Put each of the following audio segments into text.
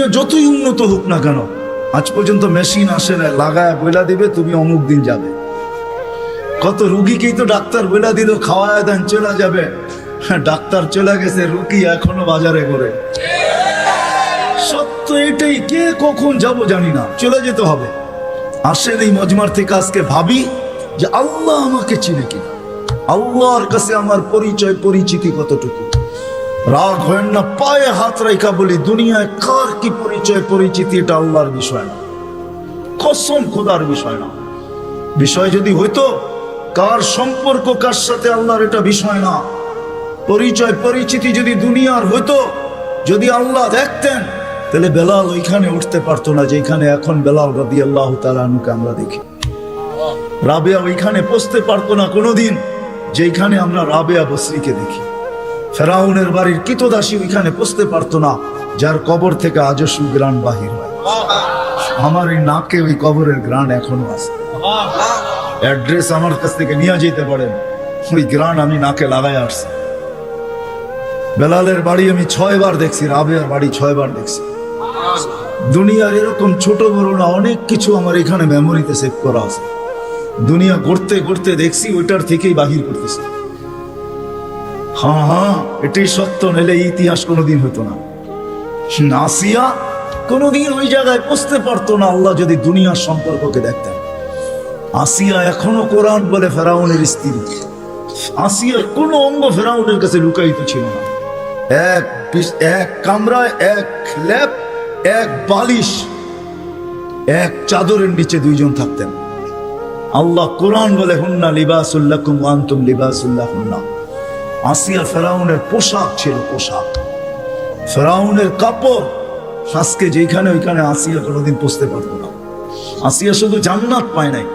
দুনিয়া যতই উন্নত হোক না কেন, আজ পর্যন্ত মেশিন আসে না লাগায় বইলা দিবে তুমি অমুক দিন যাবে। কত রুগীকেই তো ডাক্তার বইলা দিল খাওয়ায় দেন চলে যাবে, ডাক্তার চলে গেছে, রুগী এখনো বাজারে করে। সত্য এটাই, কে কখন যাব জানি না, চলে যেতে হবে। আসেন এই মজমার থেকে আজকে ভাবি যে আল্লাহ আমাকে চিনে কিনা, আল্লাহর কাছে আমার পরিচয় পরিচিতি কতটুকু। রাগ হয় না, পায়ে হাত রাখা বলি, দুনিয়ায় কার কি পরিচয় পরিচিতি এটা আল্লাহর বিষয় না, কসম খোদার বিষয় না। বিষয় যদি হইতো কার সম্পর্ক কার সাথে, আল্লাহর এটা বিষয় না। পরিচয় পরিচিতি যদি দুনিয়ার হইতো, যদি আল্লাহ দেখতেন, তাহলে বেলাল ওইখানে উঠতে পারতো না যেখানে এখন বেলাল রাদিয়াল্লাহু তাআলা আনহুকে আমরা দেখি। রাবেয়া ওইখানে পৌঁছতে পারতো না কোনোদিন যেখানে আমরা রাবেয়া বসরিকে দেখি। ফেরাউনের বাড়ির কিতদাসী ওইখানে পৌঁছতে পারতো না যার কবর থেকে আজও সুগ্রাণ বাহির হয়। আমার এই নাকে ওই কবরের গ্রাণ এখনো আছে। অ্যাড্রেস আমার কাছ থেকে নিয়ে যেতে পারেন, ওই গ্রাণ আমি নাকে লাগাই আসছি। বেলালের বাড়ি আমি 6 বার দেখছি, রাবেয়ার বাড়ি 6 বার দেখছি। দুনিয়ার এরকম ছোট বড় না অনেক কিছু আমার এখানে মেমোরিতে সেভ করা আছে। দুনিয়া ঘুরতে ঘুরতে দেখছি, ওইটার থেকেই বাহির করতেছি। হ্যাঁ, এটাই সত্য, নাহলে ইতিহাস কোনোদিন হতো না। আসিয়া কোনোদিন ওই জায়গায় পৌঁছতে পারতো না আল্লাহ যদি দুনিয়ার সম্পর্ককে দেখতেন। আসিয়া এখনো কোরআন বলে ফেরাউনের স্ত্রী। আসিয়ার কোনো অঙ্গ ফেরাউনের কাছে লুকায়িত ছিল না। এক কামরায়, এক ল্যাপ, এক বালিশ, এক চাদরের নিচে 2 জন থাকতেন। আল্লাহ কোরআন বলে হুন্না লিবাসুল লাকুম ওয়া আনতুম লিবাসুল লাহুন্না। আসিয়া ফেরাউনের পোশাক ছিল, পোশাক ফেরাউনের কাপড়। আজকে যেখানে ওইখানে আসিয়া কোনোদিন পৌঁছতে পারতো না। আসিয়া শুধু জান্নাত পায় নাই,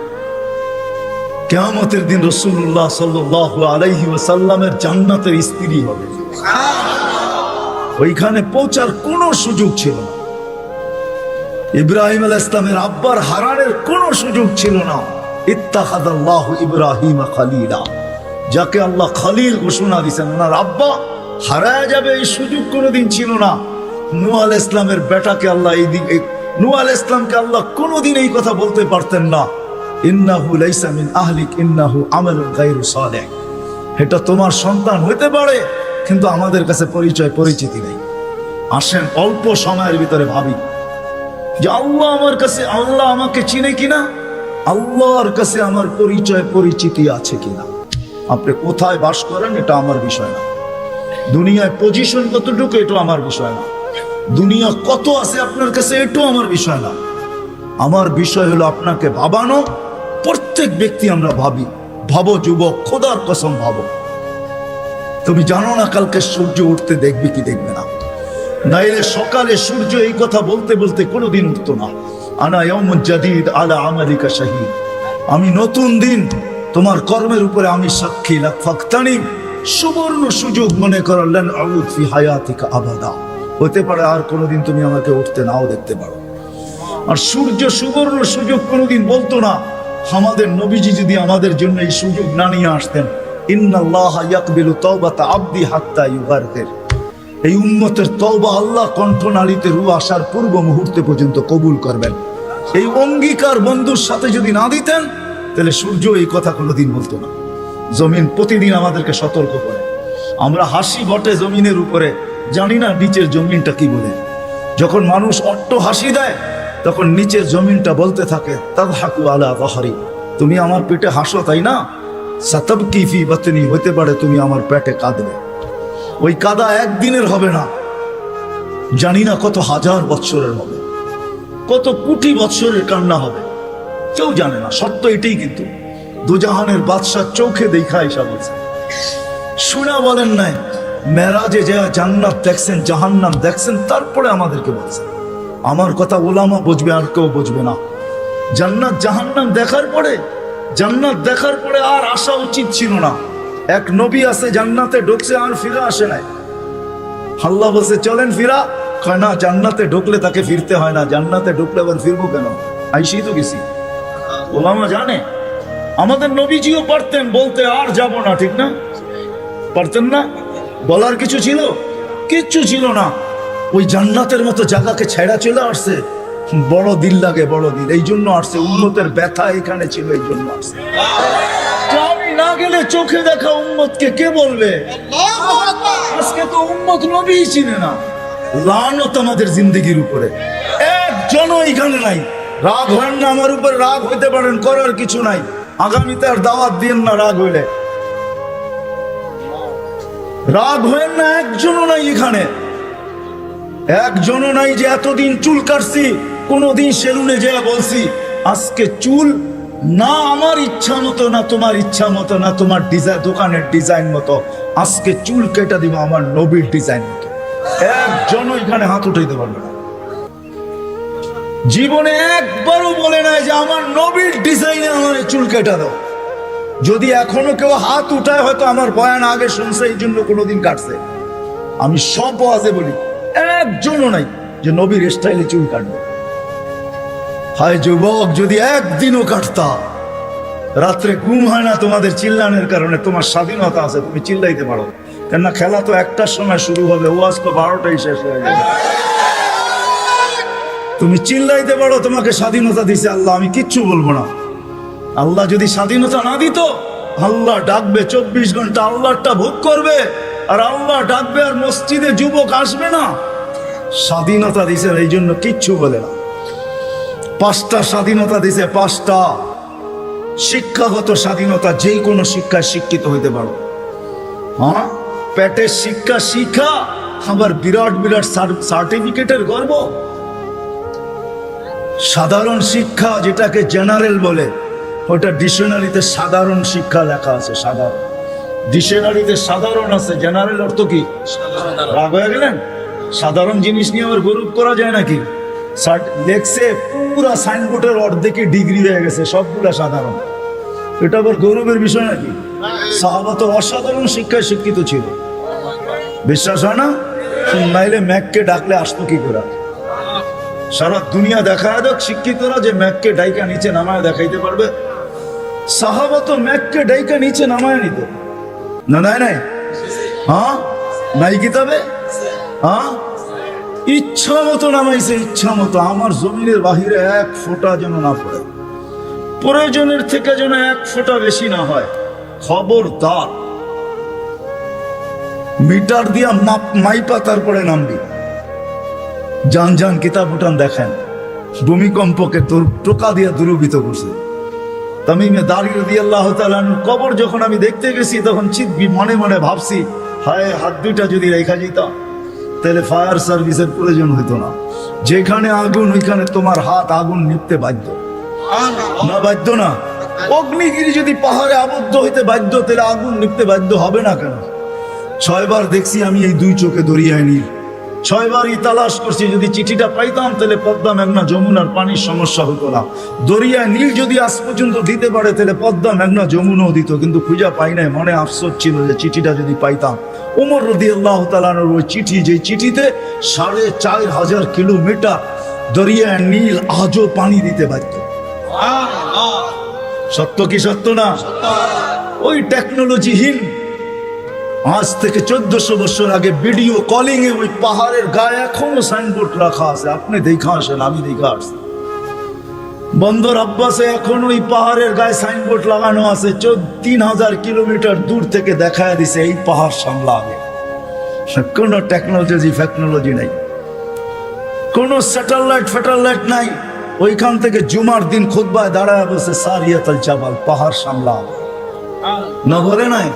কিয়ামতের দিন রাসূলুল্লাহ সাল্লাল্লাহু আলাইহি ওয়াসাল্লামের জান্নাতের স্ত্রী হবে। ওইখানে পৌঁছার কোনো সুযোগ ছিল না। ইব্রাহিম আলাইহিস সালামের আব্বার হারানোর কোনো সুযোগ ছিল না। ইত্তাখাযাল্লাহু ইব্রাহিমা খলিলা, যাকে আল্লাহ খলিল ঘোষণা দিয়েছেন, ওনার আব্বা হারায় যাবে এই সুযোগ কোনোদিন ছিল না। নূহ আলাইহিস সালামের বেটাকে আল্লাহ নূহ আলাইহিস সালামকে আল্লাহ কোনোদিন এই কথা বলতে পারতেন না, ইন্নাহু লাইসা মিন আহলিক ইন্নাহু আমালুন গায়রু সালিহ। এটা তোমার সন্তান হতে পারে, কিন্তু আমাদের কাছে পরিচয় পরিচিতি নেই। আসেন অল্প সময়ের ভিতরে ভাবি যে আল্লাহ আমার কাছে, আল্লাহ আমাকে চিনে কিনা, আল্লাহর কাছে আমার পরিচয় পরিচিতি আছে কিনা। আপনি কোথায় বাস করেন এটা আমার বিষয় না, দুনিয়ায় পজিশন কতটুকু এটা আমার বিষয় না, দুনিয়া কত আছে আপনার কাছে এটাও আমার বিষয় না। আমার বিষয় হলো আপনাকে ভাবানো। প্রত্যেক ব্যক্তি আমরা ভাবি, ভাবো যুবক, খোদার কসম ভাবো। তুমি জানো না কালকে সূর্য উঠতে দেখবে কি দেখবে না। নাইলে সকালে সূর্য এই কথা বলতে বলতে কোনোদিন উঠতো না, আনা ইয়াউমুন জাদীদ আলা আমালিকা শাহীদ। আমি নতুন দিন, তোমার কর্মের উপরে আমি সাক্ষী। লাফাক্তানি, সুবর্ণ সুযোগ মনে করলেন, আউদ ফি হায়াতিকা আবাদা। হতে পারে আর কোনোদিন তুমি আমাকে উঠতে নাও দেখতে পারো। আর সূর্য সুবর্ণ সুযোগ কোনোদিন বলতো না। আমাদের নবীজি যদি আমাদের জন্য এই সুযোগ না নিয়ে আসতেন, ইন্নাল্লাহা ইয়াকবিলু তাওবাতা আবদি হাত্তা ইউগারকির, এই উম্মতের তওবা আল্লাহ কণ্ঠনালীতে রূহ আসার পূর্ব মুহূর্তে পর্যন্ত কবুল করবেন। এই অঙ্গীকার বন্ধুর সাথে যদি না দিতেন, তাহলে সূর্য এই কথা কোনোদিন বলতো না। জমিন প্রতিদিন আমাদেরকে সতর্ক করে। আমরা হাসি বটে জমিনের উপরে, জানি না নিচের জমিনটা কি বলে। যখন মানুষ অট্ট হাসি দেয়, তখন নিচের জমিনটা বলতে থাকে, তাদহাকু আলা যাহরি, তুমি আমার পেটে হাসো তাই না, সাতাবকি ফি বাতনি, হতে পারে তুমি আমার পেটে কাঁদবে। ওই কাদা একদিনের হবে না, জানি না কত হাজার বৎসরের হবে, কত কোটি বৎসরের কান্না হবে, কেউ জানে না। সত্য এটাই, কিন্তু দুজাহানের বাদশাহ চোখে দেখা এসা বলছে। শুনা বলেন নাই, মেরাজে যা জান্নাত দেখছেন, জাহান্নাম দেখছেন, তারপরে আমাদেরকে বলছেন। আমার কথা ওলামা বুঝবে, আর কেউ বুঝবে না। জান্নাত জাহান্নাম দেখার পরে, জান্নাত দেখার পরে আর আসা উচিত ছিল না। এক নবী আছে জান্নাতে ঢুকছে, আর ফিরে আসে নাই। আল্লাহ বলছে চলেন ফিরা, কয় না, জান্নাতে ঢুকলে তাকে ফিরতে হয় না, জান্নাতে ঢুকলে আবার ফিরবো কেন, আইসেই তো গেছি। ওলামা জানে। আমাদের নবীজিও পারতেন বলতে, আর যাব না, ঠিক না? পারতেন না? বলার কিছু ছিল? কিচ্ছু ছিল না। ওই জান্নাতের মতো জায়গাকে ছেড়া চলে আসছে, বড় দিল লাগে, বড় দিল। এই জন্য আসছে, উম্মতের ব্যথা এখানে ছিল, এই জন্য আসছে। আমি না গেলে চোখে দেখা উম্মতকে কে বলবে? আজকে তো উম্মত নবীই চিনে না। লানত আমাদের জিন্দগির উপরে, একজনও এখানে নাই। রাগ হয় না আমার উপর, রাগ হইতে পারেন, করার কিছু নাই। আগামীতে আর দাওয়াত দিন না রাগ হইলে। রাগ হয় না, একজনও নাই এখানে, একজনও নাই যে এতদিন চুল কাটছি, কোনদিন সেলুনে যেয়ে বলছি আজকে চুল না আমার ইচ্ছা মতো, না তোমার ইচ্ছা মতো, না তোমার ডিজাইন দোকানের ডিজাইন মতো, আজকে চুল কেটে দিব আমার নবীর ডিজাইন মতো। একজনও এখানে হাত উঠাইতে পারবে না। জীবনে একবারও বলে নাই যে আমার নবীর ডিজাইনে আমার চুল কেটে দাও। যদি এখনো কেউ হাত উঠায়, হয়তো আমার বয়ান আগে শুনছে, এই জন্য কোনোদিন কাটছে। আমি সব ওয়াজে বলি, একজনও নাই যে নবীর স্টাইলে চুল কাটবে। হায় যুবক, যদি একদিনও কাটতা। রাত্রে ঘুম হয় না তোমাদের চিল্লানোর কারণে। তোমার স্বাধীনতা আছে, তুমি চিল্লাইতে পারো, কেননা খেলা তো একটার সময় শুরু হবে, ওয়াজ তো 12টায় শেষ হয়ে যাবে। তুমি চিল্লাইতে পারো, তোমাকে স্বাধীনতা দিছে আল্লাহ, আমি কিচ্ছু বলবো না। আল্লাহ যদি স্বাধীনতা না দিত, আল্লাহ ডাকবে 24 ঘন্টা, আল্লাহটা ভোগ করবে, আর আল্লাহ ডাকবে আর মসজিদে যুবক আসবে না। স্বাধীনতা দিছে, এই জন্য কিচ্ছু বলে না। 5টা স্বাধীনতা দিছে, 5টা। শিক্ষাগত স্বাধীনতা, যে কোনো শিক্ষায় শিক্ষিত হইতে পারো। হ্যাঁ, পেটের শিক্ষা শিক্ষা, আবার বিরাট বিরাট সার্টিফিকেটের গর্ব। সাধারণ শিক্ষা, যেটাকে জেনারেল বলে, ওটা ডিকশনারিতে সাধারণ শিক্ষা লেখা আছে। সাধারণ ডিকশনারিতে সাধারণ আছে, জেনারেল অর্থ কি? রাগ হয়ে গেলেন? সাধারণ জিনিস নিয়ে আবার গৌরব করা যায় নাকি? লেখছে পুরা সাইনবোর্ডের অর্ধেকে ডিগ্রি হয়ে গেছে, সবগুলা সাধারণ। এটা আবার গৌরবের বিষয় নাকি? সাহাবা তো অসাধারণ শিক্ষায় শিক্ষিত ছিল। বিশ্বাস হয় না? নাইলে ম্যাককে ডাকলে আসতো কি করে? সারা দুনিয়া দেখায় দেখ শিক্ষিতরা যে ম্যাককে ডাইকা নিচে নামায় দেখাইতে পারবে। সাহাবা তো ম্যাককে ডাইকা নিচে নামায় নিত না। নাই নাই, হ্যাঁ নাই কিতাবে, হ্যাঁ ইচ্ছা মতো নামাইছে, ইচ্ছা মতো। আমার জমিনের বাহিরে 1 ফোঁটা যেন না পড়ে, প্রয়োজনের থেকে যেন 1 ফোঁটা বেশি না হয়। খবরদার, মিটার দিয়া মাইপা তারপরে নামবি। যান যান কিতাব উঠান দেখেন, ভূমিকম্পকে টোকা দিয়া দুরূপিত করছে। তামিমে দারি রাদিয়াল্লাহু তাআলা আনহুর কবর যখন আমি দেখতে গেছি, তখন মনে মনে ভাবছি, হায় হাত দুইটা যদি রেখা যেতাম, তাহলে ফায়ার সার্ভিসের প্রয়োজন হইতো না। যেখানে আগুন, ওইখানে তোমার হাত আগুন নিভতে বাধ্য না, বাধ্য না? অগ্নিগিরি যদি পাহাড়ে আবদ্ধ হইতে বাধ্য, তাহলে আগুন নিভতে বাধ্য হবে না কেন? 6 বার দেখছি আমি এই 2 চোখে দরিয়ায় নীল। 6 বারই তালাশ করছি, যদি চিঠিটা পাইতাম তাহলে পদ্মা, মেঘনা, যমুনার পানির সমস্যা হতো না। দরিয়ায় নীল যদি আজ পর্যন্ত দিতে পারে, তাহলে পদ্মা, মেঘনা, যমুনাও দিত, কিন্তু খুঁজা পাই নাই। মনে আফসোস ছিল যে চিঠিটা যদি পাইতাম। ওমর রাদিয়াল্লাহু তাআলার ওই চিঠি, যে চিঠিতে 4500 কিলোমিটার দরিয়ায় নীল আজও পানি দিতে পারত। সত্য কি সত্য না? ওই টেকনোলজিহীন আজ থেকে 1400 বছর আগে ভিডিও কলিং এ ওই পাহাড়ের গায়ে এখনো সাইনবোর্ড রাখা আছে। আপনি দেখা আসেন, আমি দেখা আসছি। বন্দর আব্বাসে এখন ওই পাহাড়ের গায়ে সাইনবোর্ড লাগানো আছে। 3000 কিলোমিটার দূর থেকে দেখায় দিছে এই পাহাড় সামলাবে। কোন টেকনোলজি নাই, কোন স্যাটেলাইট নাই। ওইখান থেকে জুমার দিন খুতবায় দাঁড়ায় বসে সারিয়াতুল জাবাল, পাহাড় সামলাবে না, বলে নাই?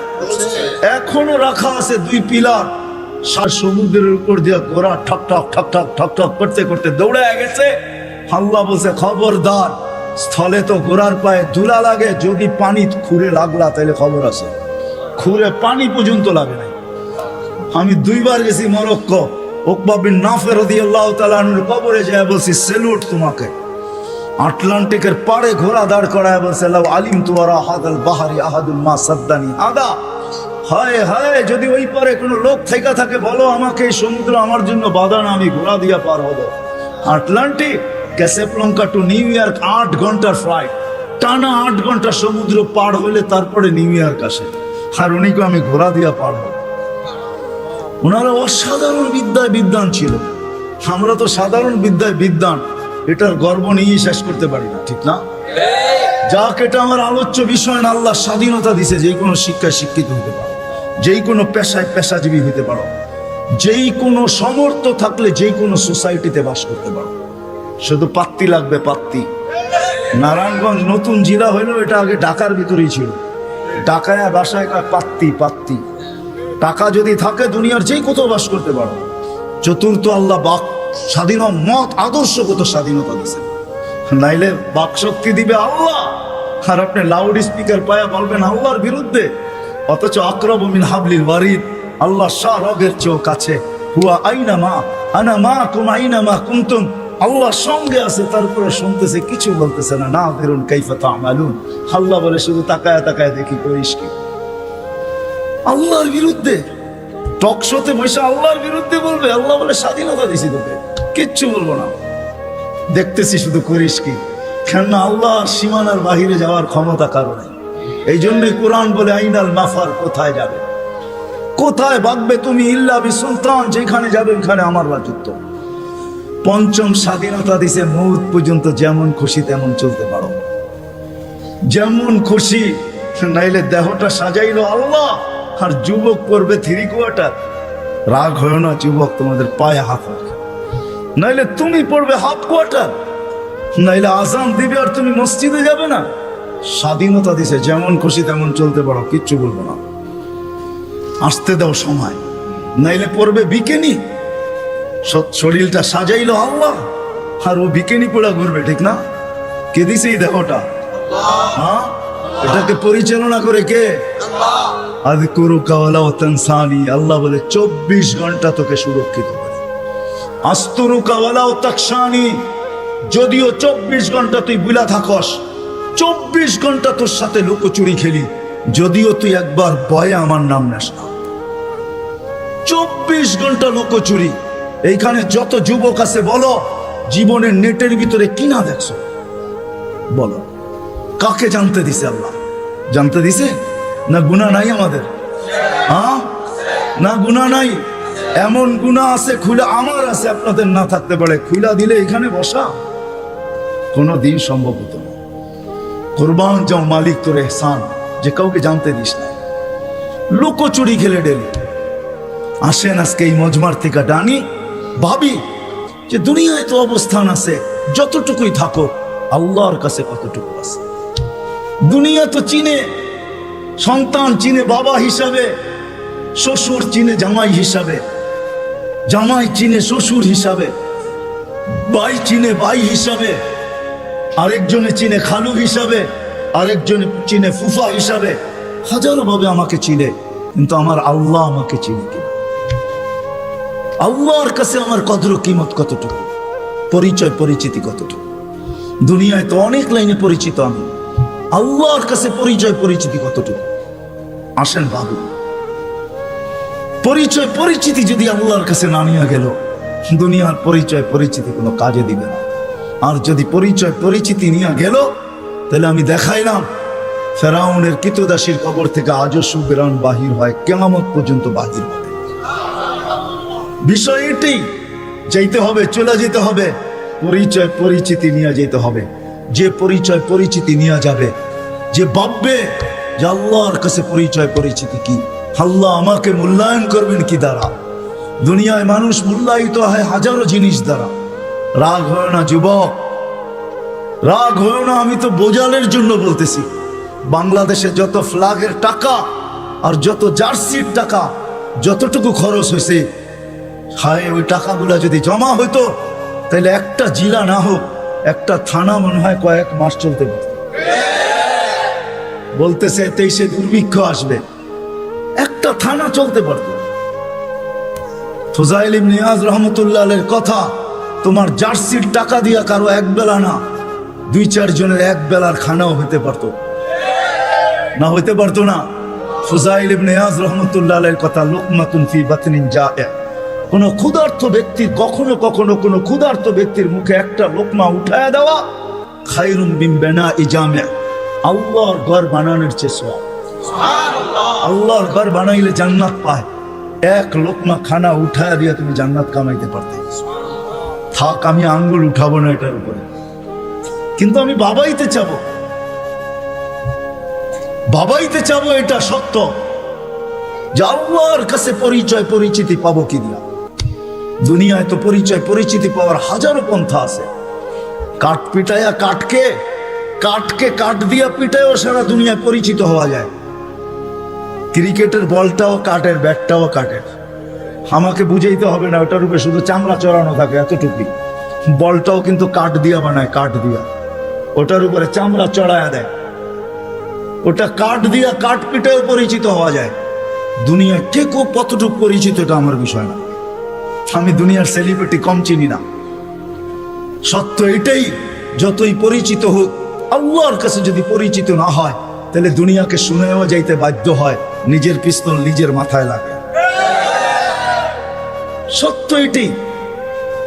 এখনো রাখা আছে 2 পিলার। সমুদ্রের উপর দিয়ে ঘোড়া ঠক ঠক ঠক ঠক ঠক ঠক করতে করতে দৌড়ে গেছে। আল্লাহ বলছে, খবরদার, স্থলে তো ঘোড়ার পায়ে ধুলা লাগে, যদি পানি খুঁড়ে লাগলা তাহলে খবর আছে। খুঁড়ে পানি পর্যন্ত লাগে নাই। আমি 2 বার গেছি মরক্কো। উকবা বিন নাফে রাদিয়াল্লাহু তাআলা আনহুর কবরে যায় বলছি, সেলুট তোমাকে। আটলান্টিকের পাড়ে ঘোড়া দাঁড় করায় বলছে, লাউ আলিমতু ওয়ারা হাদাল বাহরি আহাদুল মা সাদ্দানি আদা। হায় হায়, যদি ওই পারে কোনো লোক থেকে থাকে, বলো আমাকে, এই সমুদ্র আমার জন্য বাধা না, আমি ঘোড়া দিয়া পার হবো। Atlantic, Casablanca two new York 8 ঘন্টার ফ্লাইট, টানা 8 ঘন্টা সমুদ্র পার হইলে তারপরে নিউ ইয়র্ক আসে। আর উনিকে আমি ঘোড়া দিয়া পার হব। ওনারা অসাধারণ বিদ্যান ছিল। আমরা তো সাধারণ বিদ্যায় বিদ্বান, এটার গর্ব নিয়েই শেষ করতে পারি না, ঠিক না? যাক, এটা আমার আলোচ্য বিষয় না। আল্লাহ স্বাধীনতা দিছে, যে কোনো শিক্ষায় শিক্ষিত হতে পারো, যেই কোনো পেশায় পেশাজীবী হতে পারো, যেই কোনো সমর্থ থাকলে যেই কোনো সোসাইটিতে বাস করতে পারো। শুধু পাত্তি লাগবে, পাত্তি। নারায়ণগঞ্জ নতুন জেলা হইলো, এটা আগে ঢাকার ভিতরেই ছিল। ঢাকায় বাসায় পাত্তি, পাত্তি। টাকা যদি থাকে দুনিয়ার যেই কোথাও বাস করতে পারো। চতুর্থ, আল্লাহ বাক স্বাধীন মত আদর্শগত স্বাধীনতা দিছে, নাইলে বাক শক্তি দিবে আল্লাহ, আর আপনি লাউড স্পিকার পায়া বলবেন আল্লাহর বিরুদ্ধে, অথচ আকরাবু মিন হাবলিল ওয়ারিদ, আল্লাহ শাহরগের চেয়েও কাছে। হুয়া আইনা মা আনা মা কুম আইনা মা কুনতুম, আল্লাহ সঙ্গে আছে, তারপরে শুনতেছে, কিছু বলতেছে না। না বেরুন কাইফা তা'মালুন, আল্লাহ বলে শুধু তাকায় তাকায় দেখি করিস কি। আল্লাহর বিরুদ্ধে টক শোতে বসে আল্লাহর বিরুদ্ধে বলবে, আল্লাহ বলে স্বাধীনতা দিছি তোকে, কিচ্ছু বলবো না, দেখতেছি শুধু করিস কি। কেননা আল্লাহর সীমানার বাহিরে যাওয়ার ক্ষমতা কারো নেই। এই জন্যই কোরআন বলে আইনাল মাফার, কোথায় যাবে, কোথায় ভাগবে তুমি, ইল্লা বিসুলতান, যেখানে যাবে ওখানে আমার রাজত্ব। পঞ্চম, স্বাধীনতা দিছে মৌত পর্যন্ত যেমন খুশি তেমন চলতে পারো, যেমন খুশি। নাইলে দেহটা সাজাইলো আল্লাহ, আর যুবক পড়বে 3 কোয়ার্টার। রাগ হয় না যুবক, তোমাদের পায়ে হাত রাখে। নাইলে তুমি পড়বে হাফ কোয়ার্টার, নাইলে আজান দিবে আর তুমি মসজিদে যাবে না। স্বাধীনতা দিছে, যেমন খুশি তেমন চলতে পারো, কিচ্ছু বলবো না, আসতে দাও সময়। নাইলে পড়বে বিকেনি, শরীরটা সাজাইলো আল্লাহ, আর ও বিকেনি পড়া ঘুরবে, ঠিক না? কে দিছে এই দেহটা? হ্যাঁ, এটাকে পরিচালনা করে কে? আযকুরুকা ওয়ালা তানসানি, আল্লাহ বলে 24 ঘন্টা তোকে সুরক্ষিত করে। আস্তুরুকা ওয়ালা তাকশানি, যদিও 24 ঘন্টা তুই বুলা থাকস, 24 ঘন্টা তোর সাথে লুকোচুরি খেলি, যদিও তুই একবার ভয়ে আমার নাম নেস না। 24 ঘন্টা লুকোচুরি। এইখানে যত যুবক আছে বলো, জীবনের নেটের ভিতরে কি না দেখছো? বলো, কাকে জানতে দিছে আল্লাহ? জানতে দিছে না? গুনাহ নাই আমাদের? হ্যাঁ, না গুনাহ নাই? এমন গুনাহ আছে খুলে, আমার আছে, আপনাদের না থাকতে পারে। খুলা দিলে এখানে বসা কোনো দিন সম্ভব হতো না। কুরবান যাও মালিক তোর এহসান, যে কাউকে জানতে দিস না। লুকোচুরি খেলে ডেলি আসেন আজকে এই মজমার থেকে ডানি, ভাবি যে দুনিয়ায় তো অবস্থান আছে, যতটুকুই থাকো আল্লাহর কাছে কতটুকু আছে। দুনিয়া তো চিনে সন্তান, চিনে বাবা হিসাবে, শ্বশুর চিনে জামাই হিসাবে, জামাই চিনে শ্বশুর হিসাবে, ভাই চিনে ভাই হিসাবে, আরেকজনে চিনে খালু হিসাবে, আরেকজনে চিনে ফুফা হিসাবে। হাজারো ভাবে আমাকে চিনে, কিন্তু আমার আল্লাহ আমাকে চিনে কিনা? আল্লাহর কাছে আমার কদর কিমত কতটুকু, পরিচয় পরিচিতি কতটুকু? দুনিয়ায় তো অনেক লাইনে পরিচিত আমি, আল্লাহর কাছে পরিচয় পরিচিতি কতটুকু? আসেন বাবু, পরিচয় পরিচিতি যদি আল্লাহর কাছে না নিয়ে গেল, দুনিয়ার পরিচয় পরিচিতি কোনো কাজে দিবে না। আর যদি পরিচয় পরিচিতি নিয়ে গেল, তাহলে আমি দেখাইলাম ফেরাউনের কিতদাসীর কবর থেকে আজও সুবেরান বাহির হয়, কিয়ামত পর্যন্ত বাহির হবে। বিষয় এটাই, যাইতে হবে, চলে যেতে হবে, পরিচয় পরিচিতি নিয়ে যেতে হবে। যে পরিচয় পরিচিতি নিয়ে যাবে, যে ভাববে যে আল্লাহর কাছে পরিচয় পরিচিতি কি, আল্লাহ আমাকে মূল্যায়ন করবেন কি দ্বারা? দুনিয়ায় মানুষ মূল্যায়িত হয় হাজারো জিনিস দ্বারা। রাগ হয় না যুবক, রাগ হয় না। আমি তো বোঝানোর জন্য বলতেছি, বাংলাদেশে যত ফ্ল্যাগের টাকা আর যত জার্সির টাকা যতটুকু খরচ হয়েছে, হায় ওই টাকাগুলা যদি জমা হইতো, তাহলে একটা জেলা না হোক, একটা থানা মনে হয় কয়েক মাস চলতে পারত। বলতেছে 23-এ দুর্ভিক্ষ আসবে, একটা থানা চলতে পারত। ফুজাইল ইবনে ইয়াজ রহমতুল্লাহ আলাইহির কথা, তোমার জার্সির টাকা দিয়া কারো এক বেলা না, 2-4 জনের এক বেলার খানাও হইতে পারতো না? হইতে পারতো না? ফুজাইল ইবনে ইয়াজ রহমতুল্লাহ আলাইহির কথা, লুকমাতুন ফি বাতনিন জায়ে, কোন ক্ষুধার্ত ব্যক্তির, কখনো কখনো কোন ক্ষুধার্ত ব্যক্তির মুখে একটা লোকমা উঠায়া দেওয়া, খায়রুম মিন বিনাই জামি', আল্লাহর ঘর বানানোর চেয়ে সওয়াব। আল্লাহর ঘর বানাইলে জান্নাত পায়, এক লোকমা খানা উঠায়া দিয়ে তুমি জান্নাত কামাইতে পারতে। থাক, আমি আঙ্গুল উঠাবো না এটার উপরে, কিন্তু আমি বাবাইতে চাবো, বাবাইতে চাবো। এটা সত্য যে আল্লাহর কাছে পরিচয় পরিচিতি পাবো কি দিয়া। দুনিয়ায় তো পরিচয় পরিচিতি পাওয়ার হাজারো পন্থা আছে। কাঠ পিটাইয়া কাঠকে, কাঠকে কাঠ দিয়া পিটাইও সারা দুনিয়ায় পরিচিত হওয়া যায়। ক্রিকেটের বলটাও কাঠের, ব্যাটটাও কাঠের। আমাকে বুঝাইতে হবে না, ওটার উপরে শুধু চামড়া চড়ানো থাকে এতটুকুই। বলটাও কিন্তু কাঠ দিয়া বানায়, কাঠ দিয়া, ওটার উপরে চামড়া চড়ায়া দেয়। ওটা কাঠ দিয়া কাঠ পিটাইও পরিচিত হওয়া যায়। দুনিয়ায় কে কতটুকু পরিচিত এটা আমার বিষয় না। আমি দুনিয়ার সেলিব্রিটি কম চিনি না। সত্য এটাই, যতই পরিচিত হোক, আল্লাহর কাছে যদি পরিচিত না হয়, তাহলে দুনিয়াকে শুনেও যাইতে বাধ্য হয়, নিজের পিস্তল নিজের মাথায় লাগে। সত্য এটাই।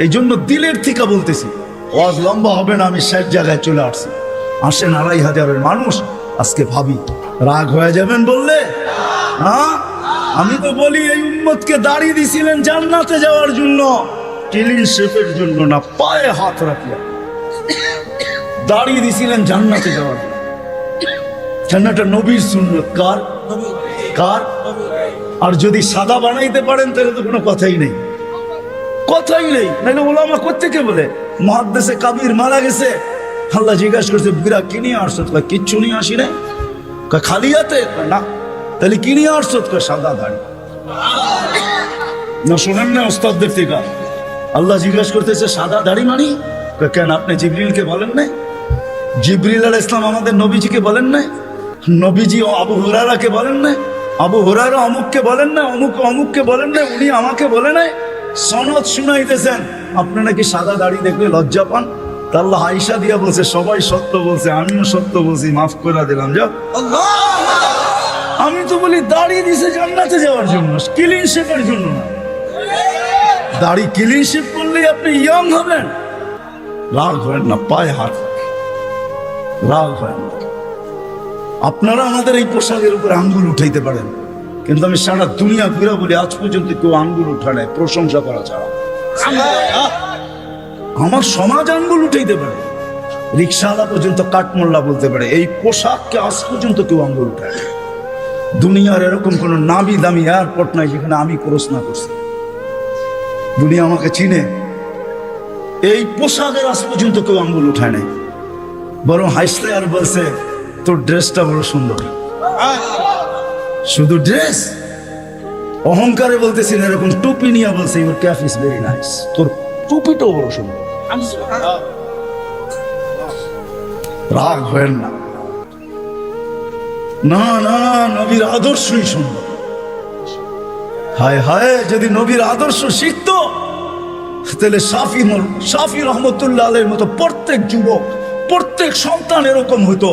এই জন্য দিলের থেকে বলতেছি, ওয়াজ লম্বা হবে না, আমি শেষ জায়গায় চলে আসছি। আসেন ২৫০০ মানুষ, আজকে ভাবি রাগ হয়ে যাবেন বললে? হ্যাঁ, আমি তো বলি এই উম্মতকে দাঁড়িয়ে দিছিলেন জান্নাতে যাওয়ার জন্য, ক্লিন শেপের জন্য না। পায়ে হাত রাখিয়া দাঁড়িয়ে দিছিলেন জান্নাতে যাওয়ার জন্য। জান্নাতটা নবীর সুন্নত। কার? কার? আর যদি সাদা বানাইতে পারেন তাহলে তো কোনো কথাই নেই, কথাই নেই। নাহলে ওলামা কোত্থেকে বলে মুহাদ্দিসে কাবির মারা গেছে, আল্লাহ জিজ্ঞাসা করছে বুড়া কি নিয়ে আসছো? কিচ্ছু নিয়ে আসি না। খালি হাতে? না। তাহলে কি নিয়ে আসছো? সাদা দাড়ি। না শোনেন না ওস্তাদদের থেকে? আল্লাহ জিজ্ঞাসা করতেছে সাদা দাড়ি মানি? কেন আপনি জিবরিলকে বলেন নাই? জিবরিল আলাইহিস সালাম আমাদের নবীজিকে বলেন নাই? নবীজি আবু হুরায়রাকে বলেন নাই? আবু হুরায়রা অমুককে বলেন না, অমুক অমুককে বলেন নাই? উনি আমাকে বলে নাই? সনদ শুনাইতেছেন, আপনি নাকি সাদা দাড়ি দেখলে লজ্জা পান। তা আল্লাহ আয়েশা দিয়া বলছে সবাই সত্য বলছে, আমিও সত্য বলছি, মাফ করে দিলাম। যাও। আমি তো বলি দাড়ি দিছে জান্নাতে যাওয়ার জন্য, ক্লিন শেপের জন্য না। দাড়ি ক্লিন শেপ করলে আপনি ইয়ং হবেন। রাগ হয় না, পায়ে হাত, রাগ হয় না। আপনারা আমাদের এই পোশাকের উপরে আঙ্গুল উঠাইতে পারেন, কিন্তু আমি সারা দুনিয়া ঘুরে বলি আজ পর্যন্ত কেউ আঙ্গুল উঠা নেয় প্রশংসা করা ছাড়া। আমার সমাজ আঙ্গুল উঠাইতে পারে, রিক্সাওয়ালা পর্যন্ত কাঠমোল্লা বলতে পারে, এই পোশাককে আজ পর্যন্ত কেউ আঙ্গুল উঠায়। দুনিয়ার এরকম কোন নামি দামি এয়ারপোর্ট নাই যেখানে আমি ক্রস না করছি। দুনিয়া আমাকে চিনে। এই পোশাকের আজ পর্যন্ত কেউ আঙ্গুল উঠায় নাই, বরং হাসতে আর বলছে তোর ড্রেসটা বড় সুন্দর। শুধু ড্রেস, অহংকারে বলতেছেন এরকম টুপি নিয়ে বলছে your cap is very nice, তোর টুপিটাও বড় সুন্দর। রাগ হয় না, না না, নবীর আদর্শই সুন্দর। হায় হায়, যদি নবীর আদর্শ শিখতো তাহলে শাফি রহমতুল্লাহ আলাইহির মতো প্রত্যেক যুবক, প্রত্যেক সন্তান এরকম হইতো।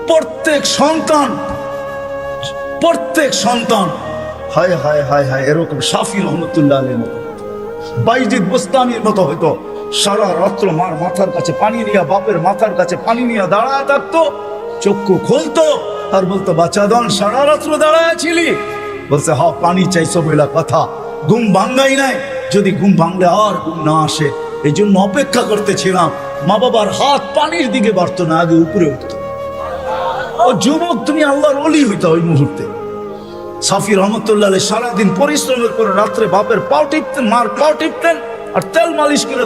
প্রত্যেক সন্তান হায় হায় হায় হায় এরকম শাফি রহমতুল্লাহ আলাইহির মতো, বাইজিদ বুস্তামির মতো হইতো। সারা রাত্র মার মাথার কাছে পানি নিয়ে, বাপের মাথার কাছে পানি নিয়ে দাঁড়ায় থাকতো। চক্ষু খুলতো আর বলতো বাচ্চা দন সারা রাত্র দাঁড়ায় ছিলি? বলছে হ, পানি চাইছো বইলা কথা, ঘুম ভাঙ্গাই নাই। যদি ঘুম ভাঙলে আর ঘুম না আসে, এই জন্য অপেক্ষা করতেছিলাম। মা বাবার হাত পানির দিকে বাড়তো না, আগে উপরে উঠতো। ও যুবক, তুমি আল্লাহর ওলি হইতো ওই মুহূর্তে। শাফি রহমতুল্লাহ আলাইহি সারাদিন পরিশ্রমের করে রাত্রে বাপের পাও টিপতেন, মার পাও টিপতেন, আর তেল মালিশ করে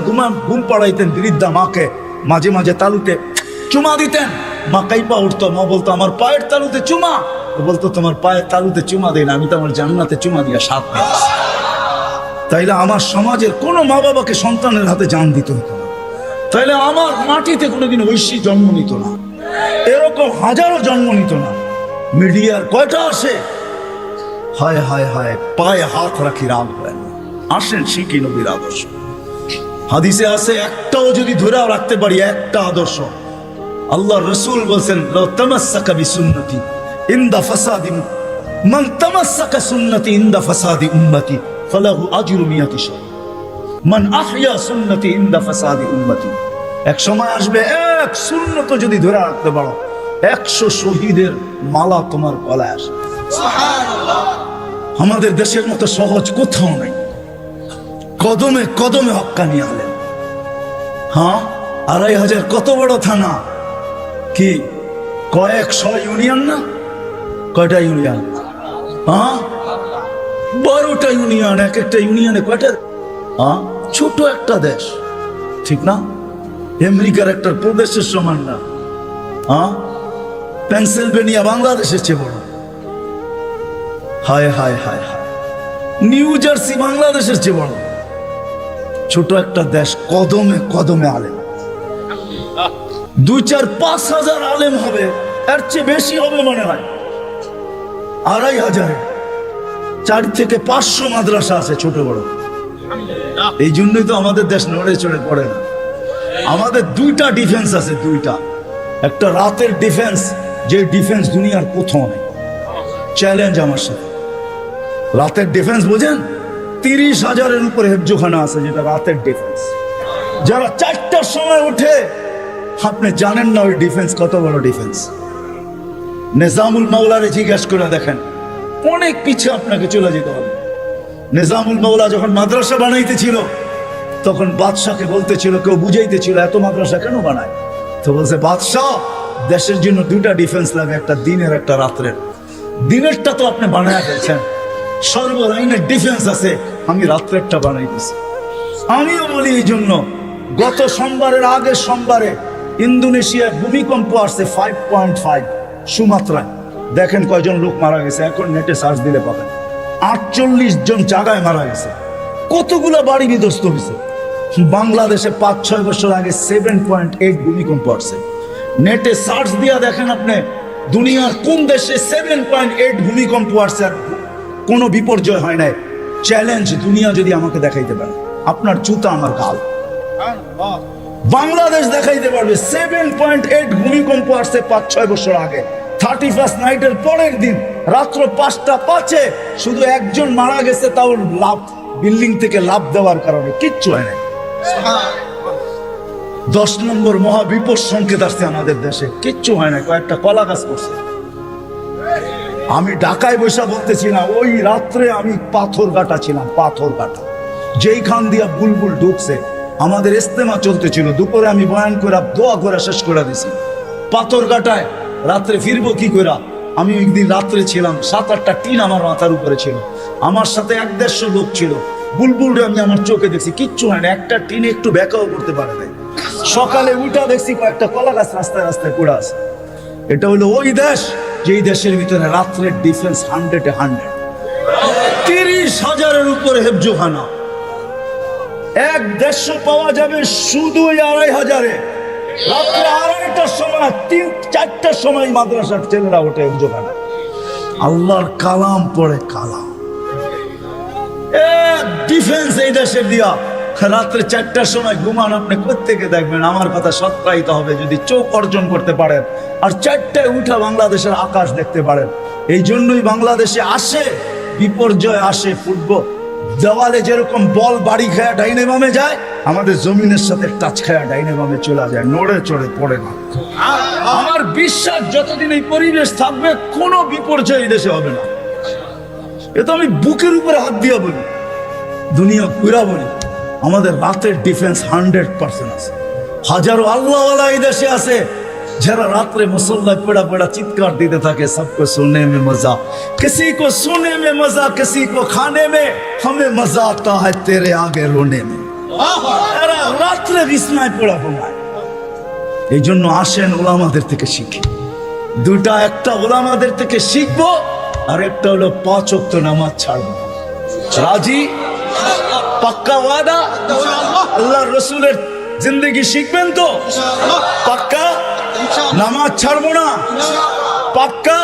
ঘুম পাড়াইতেন বৃদ্ধা মাকে। মাঝে মাঝে তালুতে চুমা দিতেন, মা কাইপা উঠতো। মা বলতো আমার পায়ের তালুতে চুমা। বলতো তোমার পায়ের তালুতে চুমা দেয় না, আমি তো আমার জান্নাতে চুমা দিয়া সাথ পেয়েছি। তাইলে আমার সমাজের কোনো মা বাবাকে সন্তানের হাতে জান দিত হতো না। তাইলে আমার মাটিতে কোনোদিন ঐশী জন্ম নিত না, এরকম হাজারো জন্ম নিত না। মিডিয়ার কয়টা আসে? হায় হায় হায়, পায়ে হাত রাখি, রাগ হয় না। আসেন শিখি নবীর আদর্শ। হাদিসে আছে একটাও যদি ধরে রাখতে পারি, একটা আদর্শ, আল্লাহ রসুল বলছেন তামাসসাকা বিসুন্নতি ইনদা ফাসাদি মান তামাসসাকা সুন্নতি ইনদা ফাসাদি উম্মতি ফালাহু আজরু মিয়াতি শাহ মান আহইয়া সুন্নতি ইনদা ফাসাদি উম্মতি। এক সময় আসবে, এক সুন্নত যদি ধরে রাখতে পারো, 100 শহীদের মালা তোমার গলায় আসবে। সুবহানাল্লাহ। আমাদের দেশের মতো সহজ কোথাও নাই। কদমে কদমে হক্কানি আলেম, হ্যাঁ, 2500 কত বড় থানা, কি কয়েকশো ইউনিয়ন না? কয়টা ইউনিয়ন? হ্যাঁ, 12টা ইউনিয়ন। এক একটা ইউনিয়নে কয়টা? হ্যাঁ, ছোট একটা দেশ, ঠিক না? আমেরিকার একটা প্রদেশের সমান না। হ্যাঁ, পেনসিলভেনিয়া বাংলাদেশের চেয়ে বড়। হায় হায় হায় হায়, নিউ জার্সি বাংলাদেশের চেয়ে বড়। ছোট একটা দেশ, কদমে কদমে আলেম। 2-4-5 হাজার আলেম হবে, এর চেয়ে বেশি হবে মনে হয়। 2500, 4 থেকে 500 মাদ্রাসা আছে ছোট বড়। এই জন্যই তো আমাদের দেশ নড়ে চড়ে পড়ে না। আমাদের 2টা ডিফেন্স আছে, 2টা। একটা রাতের ডিফেন্স, যে ডিফেন্স দুনিয়ার কোথাও নেই। চ্যালেঞ্জ আমার সাথে। রাতের ডিফেন্স বোঝেন? 30,000-এর উপরে হেফজোখানা আছে, যেটা রাতের ডিফেন্স। যারা 4টার সময় উঠে, আপনি জানেন না ওই ডিফেন্স কত বড় ডিফেন্স। নিজামুল মাওলারে জিজ্ঞেস করে দেখেন, অনেক পিছিয়ে আপনাকে চলে যেতে হবে। নিজামুল মাওলা যখন মাদ্রাসা বানাইতেছিল, তখন বাদশাকে বলতেছিল, কেউ বুঝাইতেছিল এত মাদ্রাসা কেন বানায়? তো বলছে, বাদশাহ, দেশের জন্য 2টা ডিফেন্স লাগে, একটা দিনের একটা রাত্রের। দিনেরটা তো আপনি বানায় ফেলছেন, সর্বলাইনের ডিফেন্স আছে, আমি রাত্রেরটা বানাইতেছি। আমিও বলি এই জন্য, গত সোমবারের আগের সোমবারে ইন্দোনেশিয়ায় ভূমিকম্প আসছে 5.5 সুমাত্রায়। দেখেন কয়জন লোক মারা গেছে, এখন নেটে সার্চ দিলে পাবেন। 48 জন জায়গায় মারা গেছে। কতগুলো বাড়ি বিধ্বস্ত হয়েছে। বাংলাদেশে 5-6 বছর আগে 7.8 ভূমিকম্প আসছে। নেটে সার্চ দিয়া দেখেন আপনি, দুনিয়ার কোন দেশে 7.8 ভূমিকম্প আসছে আর কোনো বিপর্যয় হয় নাই। চ্যালেঞ্জ, দুনিয়া যদি আমাকে দেখাইতে পারে, আপনার জুতা আমার গাল। বাংলাদেশ দেখাইতে পারবে 7.8 ভূমিকম্প আসছে 5-6 বছর আগে। 31st নাইটের পরের দিন রাত্র 5:05 শুধু একজন মারা গেছে, তাও লাভ, বিল্ডিং থেকে লাভ দেওয়ার কারণে, কিচ্ছু হয় নাই। 10 নম্বর মহাবিপদ সংকেত আসছে আমাদের দেশে, কিচ্ছু হয় না, কয়েকটা কলা গাছ করছে। আমি ঢাকায় বসে বলতেছি না, ওই রাত্রে আমি পাথরঘাটা ছিলাম, পাথরঘাটা, যেইখান দিয়া বুলবুল ঢুকছে। আমাদের ইস্তেমা চলতেছিল, দুপুরে আমি বয়ান করে দোয়া করে শেষ করে দিছি। পাথরঘাটায় রাত্রে ফিরবো কি করে? আমি একদিন রাত্রে ছিলাম, 7-8টা টিন আমার মাথার উপরে ছিল, আমার সাথে 1-150 লোক ছিল। বুলবুলরে আমি আমার চোখে দেখছি, কিচ্ছু হয় না, একটা টিন একটু ব্যাকাও করতে পারে নাই। সকালে উঠা দেখছি কয়েকটা কলা গাছ রাস্তায় রাস্তায় পড়ে আছে। এটা হলো ওই দেশ, যেই দেশের ভিতরে রাত্রের ডিফেন্স 100-এ 100। 30,000-এর উপরে হেফজোখানা। 1-150 পাওয়া যাবে শুধু 2,500-এ। রাত্রে 2:30টার সময়, 3-4টার সময় মাদ্রাসার ছেলেরা ওঠে হেফজোখানা, আল্লাহর কালাম পড়ে, কালাম। ডিফেন্স এই দেশের দিয়া। রাত্রে 4টার সময় ঘুমান, আপনি কোত্থেকে দেখবেন? আমার কথা সত্যায়িত হবে যদি চোখ অর্জন করতে পারেন, আর 4টায় উঠা বাংলাদেশের আকাশ দেখতে পারেন। এই জন্যই বাংলাদেশে আসে বিপর্যয়, আসে ফুটবল। দেওয়ালে যেরকম বল বাড়ি খায়া ডাইনে বামে যায়, আমাদের জমিনের সাথে টাচ খায়া ডাইনে বামে চলে যায়, নড়ে চড়ে পড়ে না। আমার বিশ্বাস, যতদিন এই পরিবেশ থাকবে, কোনো বিপর্যয় এই দেশে হবে না। এ তো আমি বুকের উপরে হাত দিয়ে বলি, দুনিয়া ঘুরা বলি। আমাদের রাতের ডিফেন্স 100% আছে। হাজারো আল্লাহওয়ালা এই দেশে আছে, যারা রাত্রে মুসল্লায় পড়া পড়া চিৎকার দিতে থাকে, সবকো সুননে মে মজা, কিসি কো সুননে মে মজা, কিসি কো খানে মে, হমে মজা আতা হ্যায় তেরে আগে রোনে মে। এরা রাত্রে বিছনায় পড়া ঘুমায়। এই জন্য আসেন ওলামাদের থেকে শিখি। 2টা, একটা ওলামাদের থেকে শিখবো, আর একটা হলো 5 ওয়াক্ত নামাজ ছাড়বো। রাজি? পাক্কা ওয়াদা? আল্লাহ রসুলের জিন্দগি শিখবেন তো? পাক্কা? নামাজ ছাড়বো না? পাক্কা?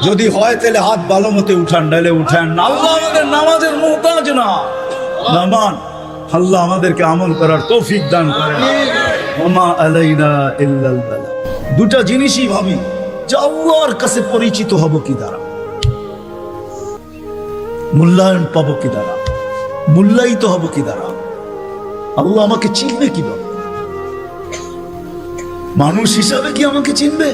যদি হয় তাহলে হাত ভালো মতো উঠান, নাহলে উঠান না। আল্লাহ আমাদের নামাজের মুহতাজ না। নামান আল্লাহ আমাদেরকে আমল করার তৌফিক দান করেন। ওমা আলাইনা ইল্লাল বালাগ। 2টা জিনিসই ভাবি যে আল্লাহর কাছে পরিচিত হব কি দ্বারা, মূল্যায়ন পাবো কি দ্বারা, মূল্যায়িত হব কি দ্বারা, আল্লাহ আমাকে চিনবে কিভাবে? মানুষ হিসাবে কি আমাকে চিনবে?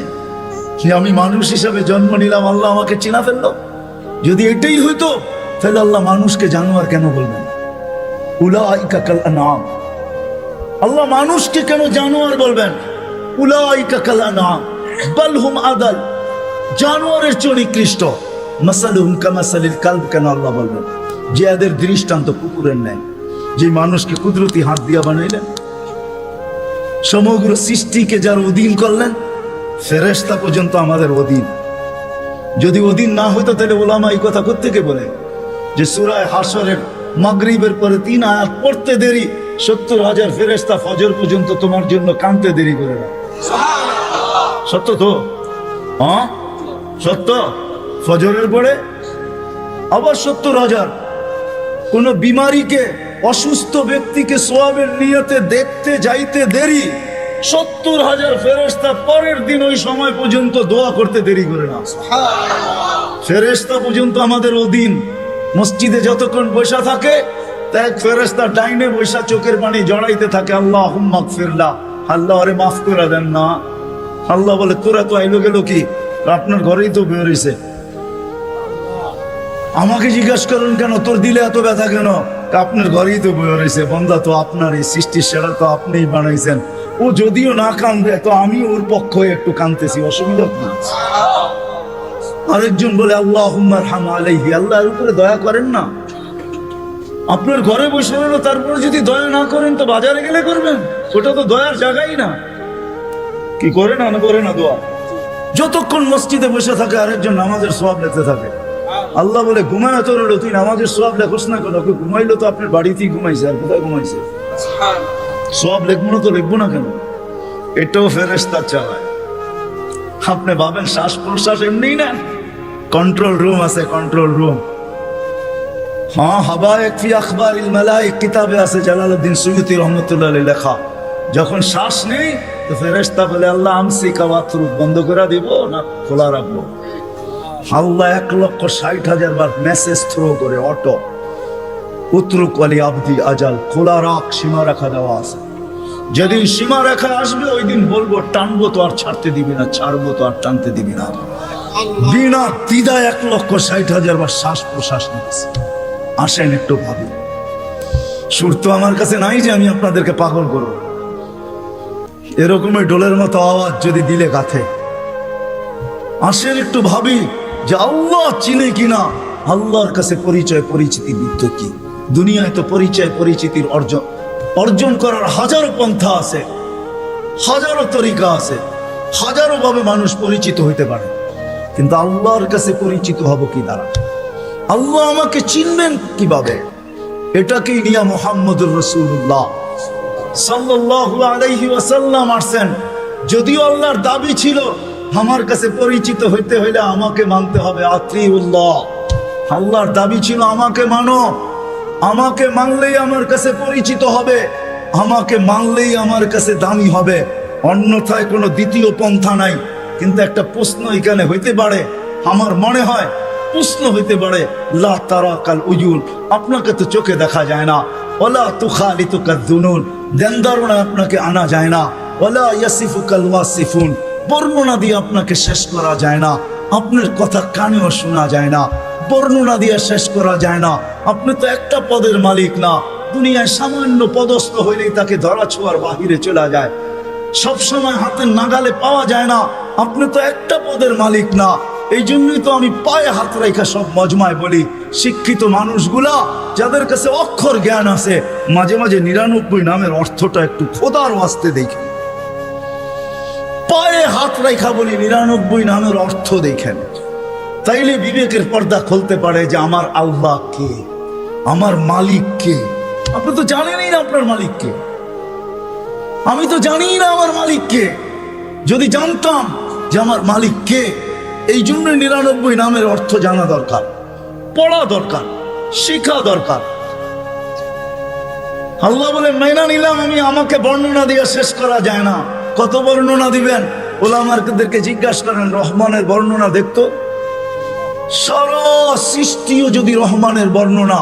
আমি মানুষ হিসাবে জন্ম নিলাম, আল্লাহ আমাকে চিনা ফেললো। যদি এটাই হইতো, তাহলে আল্লাহ মানুষকে জানোয়ার কেন বলবেন? উলাইকা কাল আনআম, আল্লাহ মানুষকে কেন জানোয়ার বলবেন? উলাইকা কাল আনআম বাল হুম আদাল, জানোয়ারের চেয়ে নিকৃষ্ট। মাসালুহুম কামাসালিল কালব কেন আল্লাহ বলবেন? যে এদের দৃষ্টান্ত কুকুরের ন্যায়। যে মানুষকে কুদরতি হাত দিয়া বানাইলেন, সমগ্র সৃষ্টিকে যার অধীন করলেন, ফেরেশতা পর্যন্ত আমাদের অধীন। যদি অধীন না হইতো তাহলে ওলামা এই কথা কোত্থেকে বলে যে সূরা হাশরের মাগরিবের পরে 3 আয়াত পড়তে দেরি, 70,000 ফেরেশতা ফজর পর্যন্ত তোমার জন্য কাঁদতে দেরি করে না। সত্য তো? হ্যাঁ সত্য। ফজরের পরে আবার 70,000। কোন বিমারীকে, অসুস্থ ব্যক্তিকে সোয়াবের নিয়তে দেখতে যাইতে দেরি, 70,000 ফেরেশতা পরের দিন ওই সময় পর্যন্ত দোয়া করতে দেরি করে না। ফেরেশতা পর্যন্ত আমাদের অধীন। মসজিদে যতক্ষণ বসা থাকে, এক ফেরেশতা ডাইনে বসা চোখের পানি জড়াইতে থাকে, আল্লাহুম্মা গফিরলা, আল্লাহ আরে মাফ করে দেন না। আল্লাহ বলে তোরা তো আইলো গেল কি, আপনার ঘরেই তো বের হইছে, আমাকে জিজ্ঞাসা করুন কেন তোর দিলে এত ব্যথা কেন? আপনার ঘরেই তো বের হইছে, বান্দা তো আপনার, এই সৃষ্টির সেরা তো আপনিই বানাইছেন। ও যদিও না কান্দে তো আমি ওর পক্ষ হয়ে একটু কান্দতেছি, অসুবিধা কি? আরেকজন বলে আল্লাহুম্মা আরহাম আলাইহি, আল্লাহর উপরে দয়া করেন না। আপনার ঘরে বসে রইল, তারপরে যদি দয়া না করেন তো বাজারে গেলে করবেন, ওটা তো দয়ার জায়গাই না। কি করে না করে না দোয়া? যতক্ষণ মসজিদে বসে থাকে আরেকজন নামাজের সওয়াব লিখতে থাকে। আল্লাহ বলে ঘুমায় তো রইল, তুই নামাজের সওয়াব লেখোস না কেন? ঘুমাইলো তো আপনার বাড়িতেই ঘুমাইছে, আর কোথায় ঘুমাইছে? সওয়াব লিখবো না তো লিখবো না কেন? এটাও ফেরেশতা চালায়। আপনি ভাবেন শ্বাস প্রশ্বাস এমনি না, কন্ট্রোল রুম আছে, কন্ট্রোল রুম। হ্যাঁ, হাবায়েক ফি আখবারিল মালায়েক কিতাবে আছে, জালালউদ্দিন সুয়ুতী রহমাতুল্লাহ আলাইহি লেখা। যখন শ্বাস নেই তো ফেরেশতা বলে আল্লাহ আমসিকা ওয়াতরুক, বন্ধ করে দিব না খোলা রাখবো। আল্লাহ 1,60,000 বার মেসেজ থ্রো করে, অটো উতরুক ওয়ালি আবদি আজাল, খোলা রাখ, সীমা রেখা দেওয়া আছে। যেদিন সীমা রেখা আসবে ওই দিন বলবো টানবো তো আর ছাড়তে দিবি না, ছাড়বো তো আর টানতে দিবি না। বিনা দ্বিধায় 1,60,000 বার শ্বাস প্রশ্বাস নিচ্ছে। আসেন একটু ভাবি, সুর তো আমার কাছে নাই যে আমি আপনাদেরকে পাগল করবো। এরকমই ডোলের মতো আওয়াজ যদি দিলে গাথে। আসেন একটু ভাবি যে আল্লাহ চিনে কিনা, আল্লাহর কাছে পরিচয় পরিচিতি বিদ্য কি? দুনিয়ায় তো পরিচয় পরিচিতির অর্জন করার হাজারো পন্থা আছে, হাজারো তরিকা আছে, হাজারো ভাবে মানুষ পরিচিত হইতে পারে, কিন্তু আল্লাহর কাছে পরিচিত হব কি দ্বারা? আল্লাহ আমাকে চিনবেন কিভাবে? এটাকেই নিয়ে মুহাম্মদুর রাসূলুল্লাহ সাল্লাল্লাহু আলাইহি ওয়াসাল্লাম আসেন। যদিও আল্লাহর দাবি ছিল আমার কাছে পরিচিত হইতে হইলে আমাকে মানতে হবে, আতিউল্লাহ। আল্লাহর দাবি ছিল আমাকে মানো, আমাকে মানলেই আমার কাছে পরিচিত হবে, আমাকে মানলেই আমার কাছে দামি হবে, অন্যথায় কোনো দ্বিতীয় পন্থা নাই। কিন্তু একটা প্রশ্ন এখানে হইতে পারে, আমার মনে হয় প্রশ্ন হইতে পারে, লা তারাকাল উজুল, আপনাকে তো চোখে দেখা যায় না, ওয়ালা তুখালিতুকা যুনুন, ধ্যান ধারণায় আপনাকে আনা যায় না, ওয়ালা ইয়াসিফুকাল ওয়াসিফুন, বর্ণনা দিয়ে আপনাকে শেষ করা যায় না, আপনার কথা কানেও শোনা যায় না, বর্ণনা দিয়ে শেষ করা যায় না। আপনি তো একটা পদের মালিক না, দুনিয়ায় সামান্য পদস্থ হইলেই তাকে ধরা ছোঁয়ার বাহিরে চলে যায়, সব সময় হাতের নাগালে পাওয়া যায় না। আপনি তো একটা পদের মালিক না। এই জন্যই তো আমি পায়ে হাত রেখা সব মজমায় বলি, শিক্ষিত মানুষগুলা যাদের কাছে অক্ষর জ্ঞান আছে, মাঝে মাঝে 99 নামের অর্থটা একটু খোদার ওয়াস্তে দেখেন। পায়ে হাত রেখা বলি 99 নামের অর্থ দেখেন, তাইলে বিবেকের পর্দা খুলতে পারে যে আমার আল্লাহ কে, আমার মালিক কে। আপনি তো জানেনই না আপনার মালিক কে, আমি তো জানি না আমার মালিক কে। যদি জানতাম যে আমার মালিক কে, এই জন্য 99 নামের অর্থ জানা দরকার, পড়া দরকার, শিখা দরকার। আল্লাহ বলে মাইনা নিলাম আমি, আমাকে বর্ণনা দিয়ে শেষ করা যায় না। কত বর্ণনা দিবেন? ওলামাদেরকে জিজ্ঞাসা করেন, রহমানের বর্ণনা দেখতো, সারা সৃষ্টিও যদি রহমানের বর্ণনা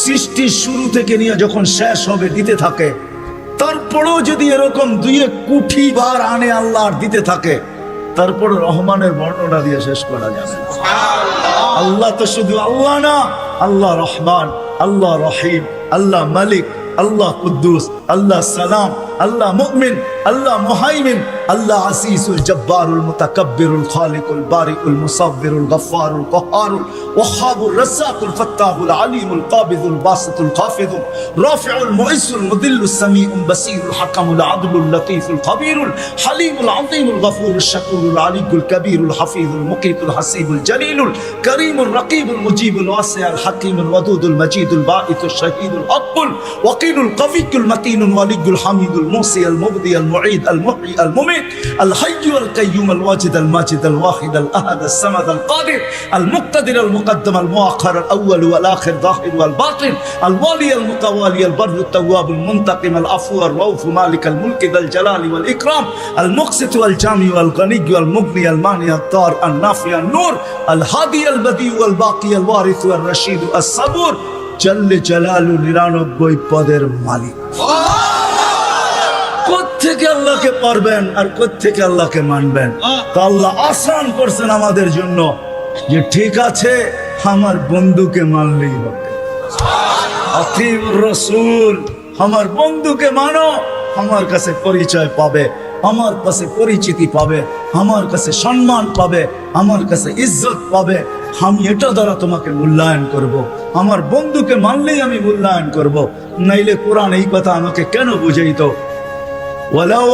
সৃষ্টির শুরু থেকে নিয়ে যখন শেষ হবে দিতে থাকে, তারপরেও যদি এরকম 2 কোটি বার আনে আল্লাহ আর দিতে থাকে, তারপর রহমানের বর্ণনা দিয়ে শেষ করা যাবে। আল্লাহ তো শুধু আল্লাহ না, আল্লাহ রহমান, আল্লাহ রহিম, আল্লাহ মালিক, আল্লাহ কুদ্দুস, আল্লাহ সালাম, আল্লাহ মুমিন, আল্লাহ মুহাইমিন, আল্লাহ আসিসুল জব্বারুল মুতাকাব্বিরুল খালিকুল বারিউল মুসাব্বিরুল গফফারুল কহ্হারুল ওয়াহ্হাবুর রাজ্জাকুল ফাত্তাহুল আলিমুল কাবিদুল বাসিতুল খাফিদুল রাফিউল মুইসুল মুদিল্লুস সামিউল বাসীরুল হাকামুল আদলুল লতীফুল খবীরুল হালিমুল আযীমুল গফুরুশ শাকুরুল আলিয়ুল কবীরুল হাফিজুল মুকিতুল হাসিবুল জলিলুল করিমুল রকিবুল মুজিবুল ওয়াসিউল হাকিমুল ওয়াদুদুল মজিদুল বাঈতুশ শহীদুল হকুল ওয়াকিলুল কবিয়ুল মতিনুল ওয়ালিয়ুল হামিদুল মুসিল মুবদি আল মুঈদ আল মুহয়ি আল মুমিত আল হাইয়্যু আল কাইয়্যুম আল ওয়াজিদ আল মাজিদ আল ওয়াহিদ আল আহাদ আল সামাদ আল কাদির আল মুক্তাদির আল মুকদ্দম আল মুআখ্খার আল আউয়াল ওয়াল আখির যাহির ওয়াল বাতিন আল ওয়ালি আল মুতাওয়ালি আল বরর আল তাওয়াব আল মুনতাকিম আল আফু আর রাউফ মালিক আল মুলক যাল জালালি ওয়াল ইকরাম আল মুকসিত ওয়াল জামি ওয়াল গনি ওয়াল মুগনি আল মানি আল তার আল নাফি আল নূর আল হাদি আল বদি ওয়াল বাকি আল ওয়ারিস ওয়াল রশিদ আস সাবুর জাল্লে জালালু 99 পদের মালিক। কোত্থেকে আল্লাহকে পারবেন আর কোত্থেকে আল্লাহকে মানবেন? তো আল্লাহ আসান করছেন আমাদের জন্য যে ঠিক আছে আমার বন্ধুকে মানলেই হবে। আতিউর রাসূল, আমার বন্ধুকে মানো, আমার কাছে পরিচয় পাবে, আমার কাছে পরিচিতি পাবে, আমার কাছে সম্মান পাবে, আমার কাছে ইজ্জত পাবে। আমি এটা দ্বারা তোমাকে মূল্যায়ন করব। আমার বন্ধুকে মানলেই আমি মূল্যায়ন করব। নাইলে কোরআন এই কথা আমাকে কেন বুঝাইতো? ওয়ালাউ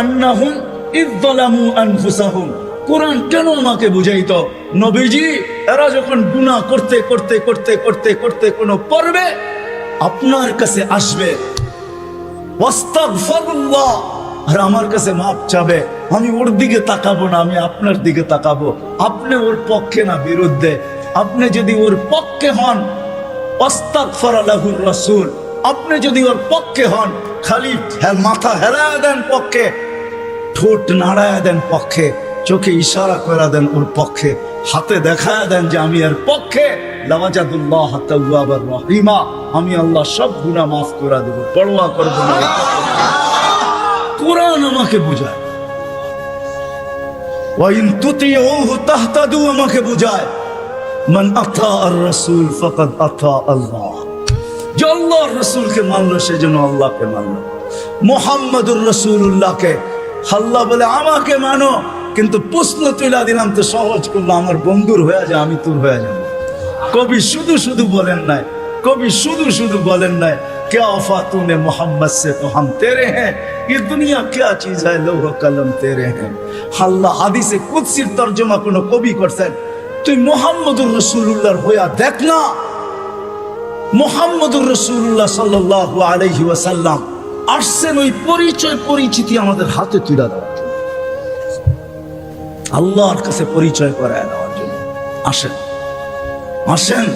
আন্নাহুম ইয যালামু আনফুসাহুম। কোরআন কেন আমাকে বুঝাইতো? নবীজি, এরা যখন গুনাহ করতে করতে করতে করতে করতে কোনো পর্বে আপনার কাছে আসবে, ওয়াস্তাগফিরুল্লাহ, আর আমার কাছে মাপ চাবে, আমি ওর দিকে তাকাবো না, আমি আপনার দিকে তাকাবো। আপনি ওর পক্ষে না বিরুদ্ধে। আপনি যদি ওর পক্ষে হন, ওয়াস্তাগফারা লাহুর রাসূল, আপনি যদি ওর পক্ষে হন, খালি মাথা হেলায় দেন পক্ষে, ঠোঁট নাড়ায় দেন পক্ষে, চোখে ইশারা করে দেন ওর পক্ষে, হাতে দেখায় দেন যে আমি এর পক্ষে, লাওয়াজাদুল্লাহ তাওয়াবার রহিমা, আমি আল্লাহ সব গুনাহ মাফ করে দেব, পরোয়া করব না। কোরআন আমাকে বুঝায়। ওয়া ইন তুতিউহু তাহতাদু, আমাকে বুঝায় মান আতা আর রাসূল ফাকাদ আতা আল্লাহ। যে আল্লাহর রাসূলকে মানলো সেজন্য আল্লাহকে মানলো। মুহাম্মাদুর রাসূলুল্লাহকে আল্লাহ বলে আমাকে মানো, কিন্তু প্রশ্ন তুলা দিলাম তো সহজ করলো, আমার বন্ধুর হয়ে যায়, আমি তোর হয়ে যাব। কবি শুধু শুধু বলেন নাই, কবি শুধু শুধু বলেন নাই, क्या वफा तूने मोहम्मद से तो हम तेरे हैं, ये दुनिया क्या चीज है, लौह कलम तेरे हैं। আল্লাহ হাদিসে কুদসির তরজমা কোন কবি করছেন, তুই মুহাম্মদুর রাসূলুল্লাহর হইয়া দেখ না। মুহাম্মদুর রাসূলুল্লাহ সাল্লাল্লাহু আলাইহি ওয়াসাল্লাম আসছেন ওই পরিচয় পরিচিতি আমাদের হাতে তুলে দেওয়ার জন্য, আল্লাহর কাছে পরিচয় করায় দেওয়ার জন্য। আসেন আসেন,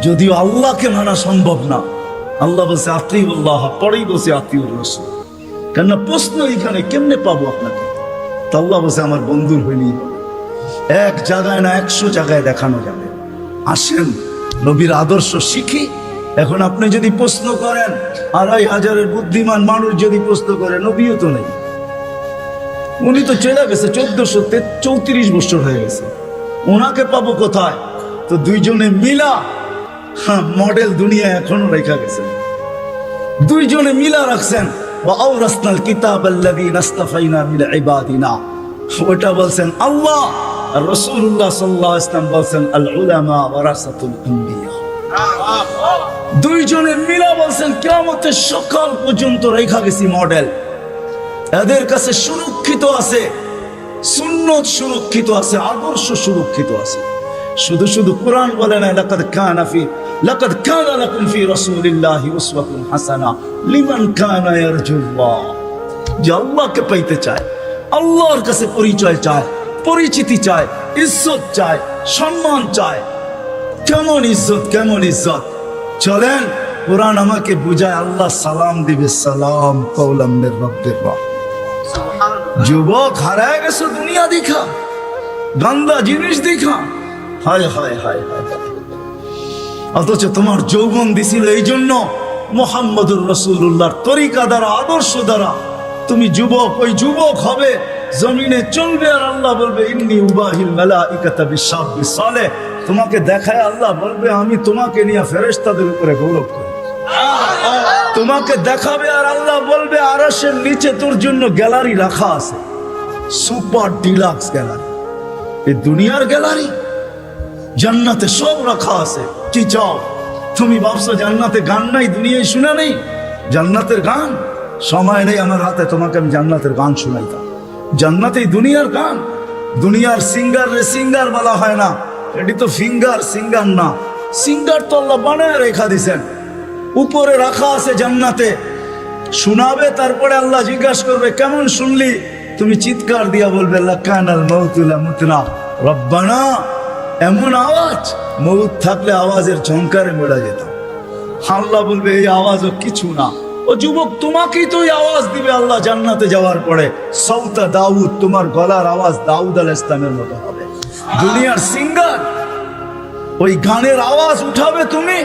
যদিও আল্লাহকে মানা সম্ভব না, আল্লাহ বলছে আতিউল্লাহ, পরেই বলছে আতিউর রাসূল। কেননা প্রশ্ন এখানে কেমনে পাবো আপনাকে? তো আল্লাহ বলছে আমার বন্ধুর হইলেই হবে। এক জায়গায় না 100 জায়গায় দেখানো যাবে। আসেন নবীর আদর্শ শিখি। এখন আপনি যদি প্রশ্ন করেন, 2500 বুদ্ধিমান মানুষ যদি প্রশ্ন করে, নবীও তো নেই, উনি তো চলে গেছে, 1434 বছর হয়ে গেছে, ওনাকে পাবো কোথায়? তো দুইজনে মিলা মডেল দুনিয়া এখনো রেখা গেছে, দুইজনে মিলা রাখছেন। ওয়াওরাসনাল কিতাবাল্লাযীনা ইসতাফাইনা মিন ইবাদিনা, ওটা বলছেন আল্লাহ, আর রাসূলুল্লাহ সাল্লাল্লাহু আলাইহি ওয়াসাল্লাম বলছেন আল উলামা ওয়ারাসাতুল আম্বিয়া। দুইজনে মিলা বলছেন কিয়ামতের সকাল পর্যন্ত রেখা গেছি মডেল। এদের কাছে সুরক্ষিত আছে, সুন্নত সুরক্ষিত আছে, আদর্শ সুরক্ষিত আছে। শুধু শুধু কোরআন বলে না, লাকাদ কানা লাকুম ফি রাসূলিল্লাহি উসওয়াতুন হাসানা লিমান কানা ইয়ারজুল্লাহ। যে আল্লাহকে পাইতে চায়, আল্লাহর কাছে পরিচয় চায়, পরিচিতি চায়, ইজ্জত চায়, সম্মান চায়। কেমন ইজ্জত, কেমন ইজ্জত? চলেন কোরআন আমাকে বুঝায়, আল্লাহ সালাম দিবে, সালাম কওলাম মির রাব্বির রাহিম। যুবক হারায় গেছো দুনিয়া দেখা, গন্দা জিনিস দেখা, হায় হায় হায় হায়। অথচ তোমার যৌবন দিছিল এই জন্য মুহাম্মদুর রাসূলুল্লাহর তরিকা দ্বারা, আদর্শ দ্বারা তুমি যুবক, ওই যুবক হবে, জমিনে চলবে, আর আল্লাহ বলবে ইন্নী উবাহিল মালাইকাতা বিশাব্বিস সালেহ। তোমাকে দেখায় আল্লাহ বলবে আমি তোমাকে নিয়ে ফেরেশতাদের উপরে গৌরব করি। তোমাকে দেখাবে আর আল্লাহ বলবে আরশের নিচে তোর জন্য গ্যালারি রাখা আছে, সুপার ডিলাক্স গ্যালারি। এই দুনিয়ার গ্যালারি, জান্নাতে সব রাখা আছে। কি চাও? তুমি ভাবছো জান্নাতে গান নাই, দুনিয়ায় শুনে নেই জান্নাতের গান? সময় নেই আমার হাতে, তোমাকে আমি জান্নাতের গান শোনাইতাম। জান্নাতেই দুনিয়ার গান। দুনিয়ার সিঙ্গার রে সিঙ্গার বলা হয় না, এটি তো ফিঙ্গার, সিঙ্গার না। সিঙ্গার তো আল্লাহ বানায় রেখা দিছেন, উপরে রাখা আছে জান্নাতে। শোনাবে, তারপরে আল্লাহ জিজ্ঞাসা করবে কেমন শুনলি? তুমি চিৎকার দিয়া বলবে লাকানাল মাউতুলা মুতনা রব্বানা। এমন আওয়াজ, মৌত থাকলে আওয়াজের ঝংকারে মরে যেত। আল্লাহ বলবে এই আওয়াজও কিছু না। ও যুবক, তোমাকেই তো এই আওয়াজ দিবে আল্লাহ জান্নাতে যাওয়ার পরে। সৌতা দাউদ, তোমার গলার আওয়াজ দাউদ আলাইহিস সালামের মতো হবে। দুনিয়ার সিঙ্গার ওই গানের আওয়াজ উঠাবে তুমি,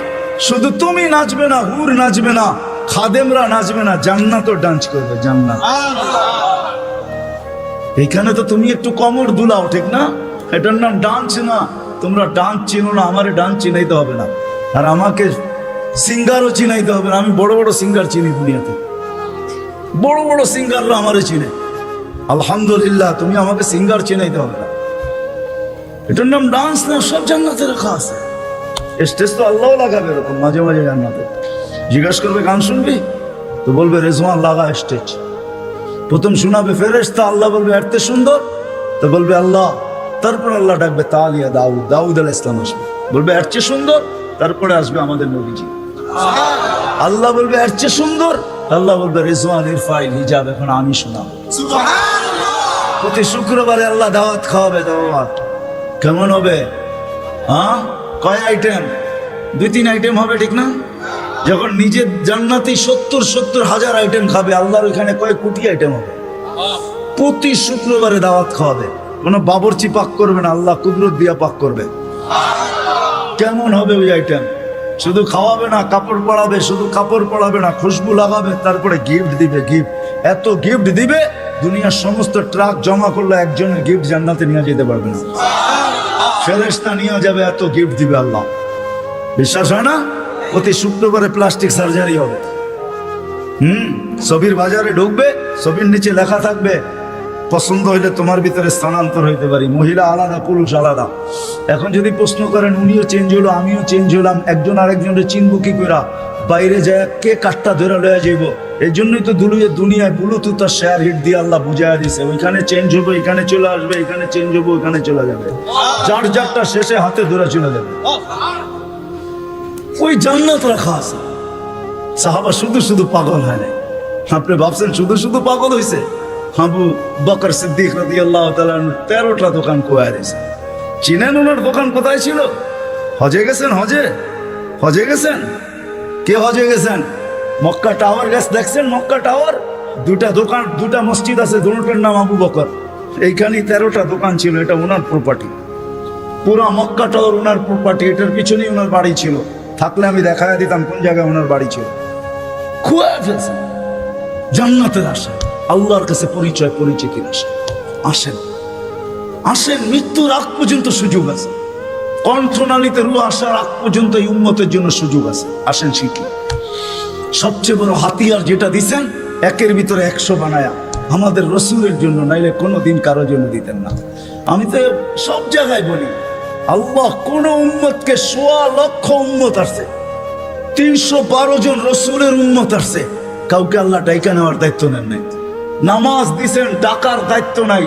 শুধু তুমি নাচবে না, হুর নাচবে না, খাদেমরা নাচবে না, জান্নাতও ডান্স করবে। জান্নাত এইখানে তো তুমি একটু কমর দুলাও, ঠিক না? এটার নাম ডান্স না। তোমরা ডান্স চিনো না, আমারে ডান্স চিনাইতে হবে না, আর আমাকে সিঙ্গারও চিনাইতে হবে না। আমি বড় বড় সিঙ্গার চিনি দুনিয়াতে, বড় বড় সিঙ্গাররা আমারে চিনে। আলহামদুলিল্লাহ, তুমি আমাকে সিঙ্গার চিনাইতে হবে না। এটার নাম ডান্স না, সব জান্নাতে রাখা আছে। স্টেজ তো আল্লাহ লাগাবে এরকম মাঝে মাঝে জান্নাতে। জিজ্ঞাসা করবে গান শুনবি? তো বলবে রেজওয়ান লাগা স্টেজ। প্রথম শোনাবে ফেরেশতা, আল্লাহ বলবে এত সুন্দর, তো বলবে আল্লাহ। তারপর আল্লাহ ডাকবে তালিয়া দাউদ, দাউদ আলাইহিস সালাম আসবে, বলবে এর চেয়ে সুন্দর। তারপরে আসবে আমাদের নবীজি, আল্লাহ বলবে এর চেয়ে সুন্দর। আল্লাহ বলবে রেজওয়ান ইরফাইল হিজাব, এখন আমি শোনাবো। প্রতি শুক্রবারে আল্লাহ দাওয়াত খাওয়াবে। দাওয়াত কেমন হবে? হ্যাঁ, কয় আইটেম? 2-3 আইটেম হবে, ঠিক না? যখন নিজের জান্নাতি 70,000 আইটেম খাবে, আল্লাহর ওইখানে কয় কোটি আইটেম হবে। প্রতি শুক্রবারে দাওয়াত খাওয়াবে। কোনো বাবরচি পাক করবে না, আল্লাহ কুদরত দিয়া পাক করবে। কেমন হবে ওই আইটেম? শুধু খাওয়াবে না, কাপড় পরাবে। শুধু কাপড় পরাবে না, খুশবু লাগাবে, তারপরে গিফট দিবে। গিফট এত গিফট দিবে, দুনিয়ার সমস্ত ট্রাক জমা করলে একজনের গিফট জান্নাতে নিয়ে যেতে পারবে না। ফেরেশতা নিয়ে যাবে, এত গিফট দিবে আল্লাহ। বিশ্বাস হয় না? প্রতি শুক্রবারে প্লাস্টিক সার্জারি হবে। ছবির বাজারে ঢুকবে, ছবির নিচে লেখা থাকবে পছন্দ হইলে তোমার ভিতরে স্থানান্তর হইতে পারি। মহিলা আলাদা, পুরুষ আলাদা। এখন যদি প্রশ্ন করেন, উনিও চেঞ্জ হলো, আমিও চেঞ্জ হলাম, একজন আরেকজনের চিনবো কি করে? বাইরে যায় কে কাঠটা ধরে লয়ে যাইব? এই জন্যই তো দুনিয়ায় ব্লুটুথ আর শেয়ার হিট দিয়ে আল্লাহ বুঝাইয়া দিছে, ওইখানে চেঞ্জ হবো, এখানে চলে আসবে, এখানে চেঞ্জ হবো, ওখানে চলে যাবে। যারটা শেষে হাতে ধরে চলে যাবে। ওই জান্নাত রাখা আছে। সাহাবা শুধু শুধু পাগল হয় নাই। আপনি ভাবছেন শুধু শুধু পাগল হয়েছে? আবু বকর সিদ্দিক রাদিয়াল্লাহু তাআলা 13টা দোকান কোয়ায় দিয়েছে। চিনেন ওনার দোকান কোথায় ছিল? হজে গেছেন? হজে গেছেন? কে হজে গেছেন? মক্কা টাওয়ার গেছে, দেখছেন মক্কা টাওয়ার? 2টা দোকান, 2টা মসজিদ আছে, দুটোর নাম আবু বকর। এইখানে 13টা দোকান ছিল, এটা ওনার প্রপার্টি। পুরা মক্কা টাওয়ার ওনার প্রপার্টি। এটার পিছনেই ওনার বাড়ি ছিল। থাকলে আমি দেখায় দিতাম কোন জায়গায় ওনার বাড়ি ছিল। খুয়া ফেলছে। জান্নাতের আশা, আল্লাহর কাছে পরিচিতির আশা। আসেন, মৃত্যুর আগ পর্যন্ত সুযোগ আছে। কণ্ঠনালীতে রূহ আসার আগ পর্যন্ত এই উম্মতের জন্য সুযোগ আছে। আসেন শিখি। সবচেয়ে বড় হাতিয়ার যেটা দিছেন, 1-এর ভিতরে 100 বানায়া আমাদের রসুলের জন্য, নাইলে কোনোদিন কারোর জন্য দিতেন না। আমি তো সব জায়গায় বলি, আল্লাহ কোন উম্মতকে 1.25 লক্ষ উম্মত আসছে, 312 জন রসুলের উম্মত আসছে, কাউকে আল্লাহ ডাইকা নেওয়ার দায়িত্ব নেন নাই। নামাজ দিছেন, ডাকার দায়িত্ব নাই।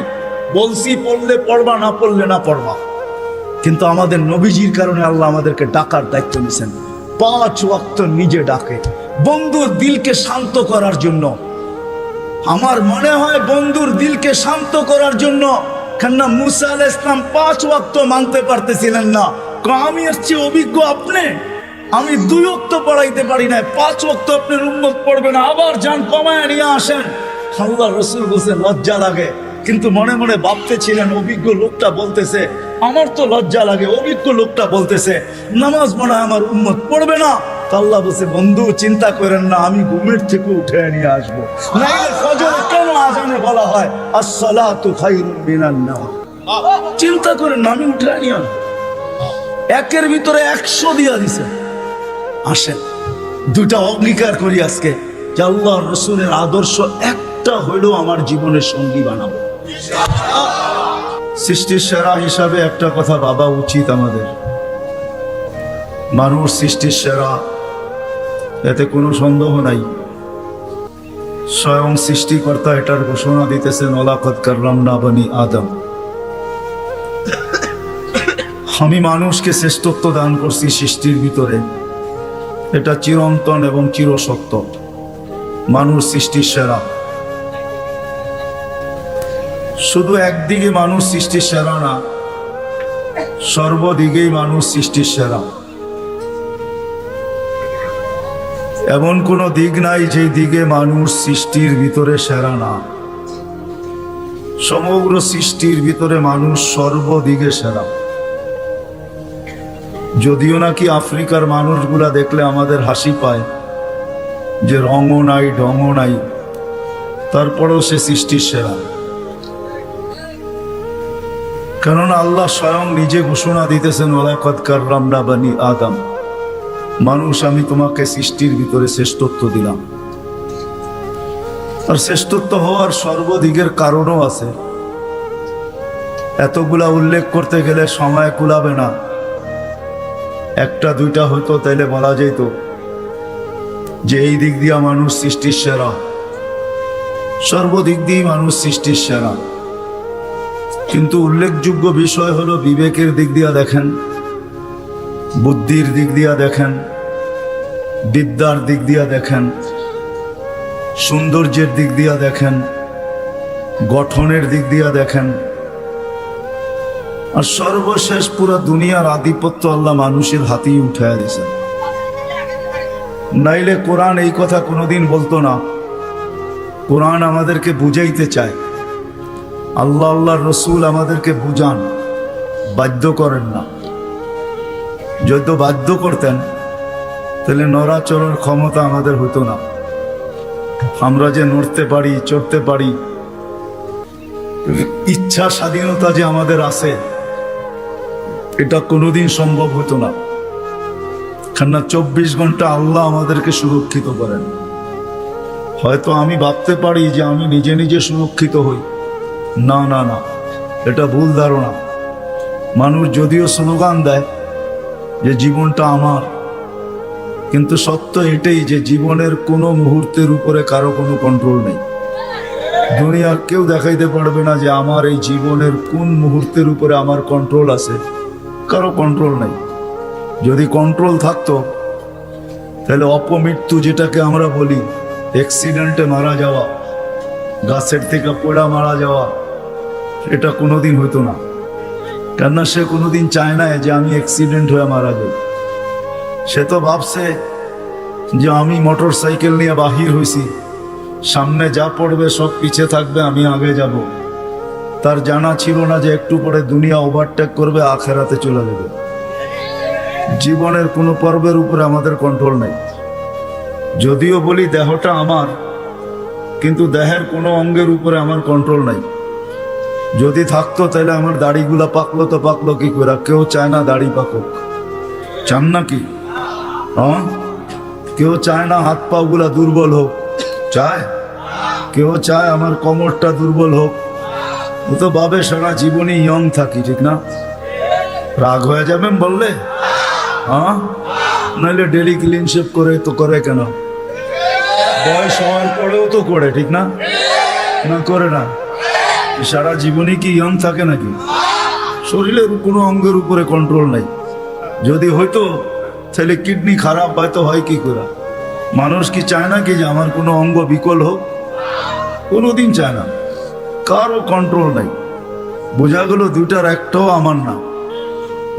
বলছি পড়লে পড়বা, না পড়লে না পড়বা। কিন্তু আমাদের নবীজির কারণে আল্লাহ আমাদেরকে ডাকার দায়িত্ব নিছেন। 5 ওয়াক্ত নিজে ডাকে, বন্ধুর দিলকে শান্ত করার জন্য। আমার মনে হয় বন্ধুর দিলকে শান্ত করার জন্য। কেননা মুসা আলাইহিস সালাম 5 ওয়াক্ত মানতে পারতেছিলেন না। আমি এর চেয়ে অভিজ্ঞ আপনি, আমি 2 ওয়াক্ত পড়াইতে পারি না, 5 ওয়াক্ত আপনার উম্মত পড়বে না, আবার যান কমায় নিয়ে আসেন। আল্লাহ রসুল বলছে লজ্জা লাগে, কিন্তু মনে মনে ভাবতেছিলেন অভিজ্ঞ লোকটা বলতেছে, আমার তো লজ্জা লাগে। অভিজ্ঞ লোকটা বলতেছে নামাজ মনে হয় আমার উম্মত পড়বে না। আল্লাহ বলছে বন্ধু চিন্তা করেন না, আমি ঘুমের থেকে উঠে নিয়ে আসবো। নাইলে ফজরে কেন আজানে বলা হয় আসসালাতু খায়রুম মিনান নাওম? চিন্তা করেন না, আমি উঠে নিয়ে আসবো। 1-এর ভিতরে 100 দিয়া দিছে। আসেন, দুটা অঙ্গীকার করি আজকে যে আল্লাহ রসুলের আদর্শ একটা হইলেও আমার জীবনের সঙ্গী বানাবো। সৃষ্টির সেরা হিসাবে একটা কথা ভাবা উচিত আমাদের, মানুষ সৃষ্টির সেরা, এতে কোনো সন্দেহ নাই। স্বয়ং সৃষ্টিকর্তা এটার ঘোষণা দিতেছেন, ওয়ালাকাদ কাররামনা বনি আদম, আমি মানুষকে শ্রেষ্ঠত্ব দান করছি সৃষ্টির ভিতরে। এটা চিরন্তন এবং চিরসত্য, মানুষ সৃষ্টির সেরা। শুধু একদিকে মানুষ সৃষ্টির সেরা না, সর্বদিকেই মানুষ সৃষ্টির সেরা। এমন কোনো দিক নাই যে দিকে মানুষ সৃষ্টির ভিতরে সেরা না। সমগ্র সৃষ্টির ভিতরে মানুষ সর্বদিকে সেরা। যদিও নাকি আফ্রিকার মানুষগুলা দেখলে আমাদের হাসি পায় যে রঙও নাই ঢঙও নাই, তারপরেও সে সৃষ্টির সেরা। কেননা আল্লাহ স্বয়ং নিজে ঘোষণা দিতেছেন, ওয়ালাকাদ কাররামনা বনি আদম, মানুষ আমি তোমাকে সৃষ্টির ভিতরে শ্রেষ্ঠত্ব দিলাম। আর শ্রেষ্ঠত্ব হওয়ার সর্বদিকের কারণও আছে। এতগুলা উল্লেখ করতে গেলে সময় কুলাবে না, একটা দুইটা হয়তো তাইলে বলা যেত যে এই দিক দিয়া মানুষ সৃষ্টির সেরা, সর্বদিক দিয়ে মানুষ সৃষ্টির সেরা। কিন্তু উল্লেখযোগ্য বিষয় হলো বিবেকের দিক দিয়া দেখেন, বুদ্ধির দিক দিয়া দেখেন, বিদ্যার দিক দিয়া দেখেন, সৌন্দর্যের দিক দিয়া দেখেন, গঠনের দিক দিয়া দেখেন, আর সর্বশেষ পুরো দুনিয়ার আধিপত্য আল্লাহ মানুষের হাতেই উঠায় দিয়েছেন। নাইলে কোরআন এই কথা কোনোদিন বলতো না। কোরআন আমাদেরকে বুঝাইতে চায়, আল্লাহ আল্লাহর রসুল আমাদেরকে বুঝান, বাধ্য করেন না। যদি বাধ্য করতেন তাহলে নড়াচড়ার ক্ষমতা আমাদের হতো না। আমরা যে নড়তে পারি, চড়তে পারি, ইচ্ছা স্বাধীনতা যে আমাদের আছে, এটা কোনোদিন সম্ভব হতো না। কেননা 24 ঘন্টা আল্লাহ আমাদেরকে সুরক্ষিত করেন। হয়তো আমি ভাবতে পারি যে আমি নিজে নিজে সুরক্ষিত হই, না না না, এটা ভুল ধারণা। মানুষ যদিও স্লোগান দেয় যে জীবনটা আমার, কিন্তু সত্য এটাই যে জীবনের কোনো মুহূর্তের উপরে কারো কোনো কন্ট্রোল নেই। দুনিয়ার কেউ দেখাইতে পারবে না যে আমার এই জীবনের কোন মুহূর্তের উপরে আমার কন্ট্রোল আছে, কারো কন্ট্রোল নেই। যদি কন্ট্রোল থাকতো তাহলে অপমৃত্যু, যেটাকে আমরা বলি অ্যাক্সিডেন্টে মারা যাওয়া, গাছের থেকে পড়া মারা যাওয়া, এটা কোনোদিন হতো না। কেননা সে কোনোদিন চায় না যে আমি অ্যাক্সিডেন্ট হয়ে মারা যাই। সে তো ভাবছে যে আমি মোটর সাইকেল নিয়ে বাহির হয়েছি, সামনে যা পড়বে সব পিছে থাকবে, আমি আগে যাব। তার জানা ছিল না যে একটু পরে দুনিয়া ওভারটেক করবে, আখেরাতে চলে যাবে। জীবনের কোনো পর্বের উপরে আমাদের কন্ট্রোল নেই। যদিও বলি দেহটা আমার, কিন্তু দেহের কোনো অঙ্গের উপরে আমার কন্ট্রোল নাই। যদি থাকতো তাহলে আমার দাড়িগুলা পাকলো তো পাকলো কি করে? কেউ চায় না দাড়ি পাকুক, চান নাকি? হ্যাঁ, কেউ চায় না হাত পা গুলা দুর্বল হোক, চায়? কেউ চায় আমার কোমরটা দুর্বল হোক? ও তো ভাবে সারা জীবনই ইয়ং থাকি, ঠিক না? রাগ হয়ে যাবেন বললে? হ্যাঁ, নাহলে ডেলি ক্লিন শেভ করে তো করে কেন? বয়স হওয়ার পরেও তো করে, ঠিক না? না করে না? সারা জীবনই কি ইয়ং থাকে নাকি? শরীরের কোনো অঙ্গের উপরে কন্ট্রোল নাই। যদি হয়তো তাহলে কিডনি খারাপ হয়তো হয় কি করে? মানুষ কি চায় না কি যে আমার কোনো অঙ্গ বিকল হোক? কোনোদিন চায় না। কারো কন্ট্রোল নাই। বোঝা গেল দুইটার একটাও আমার না।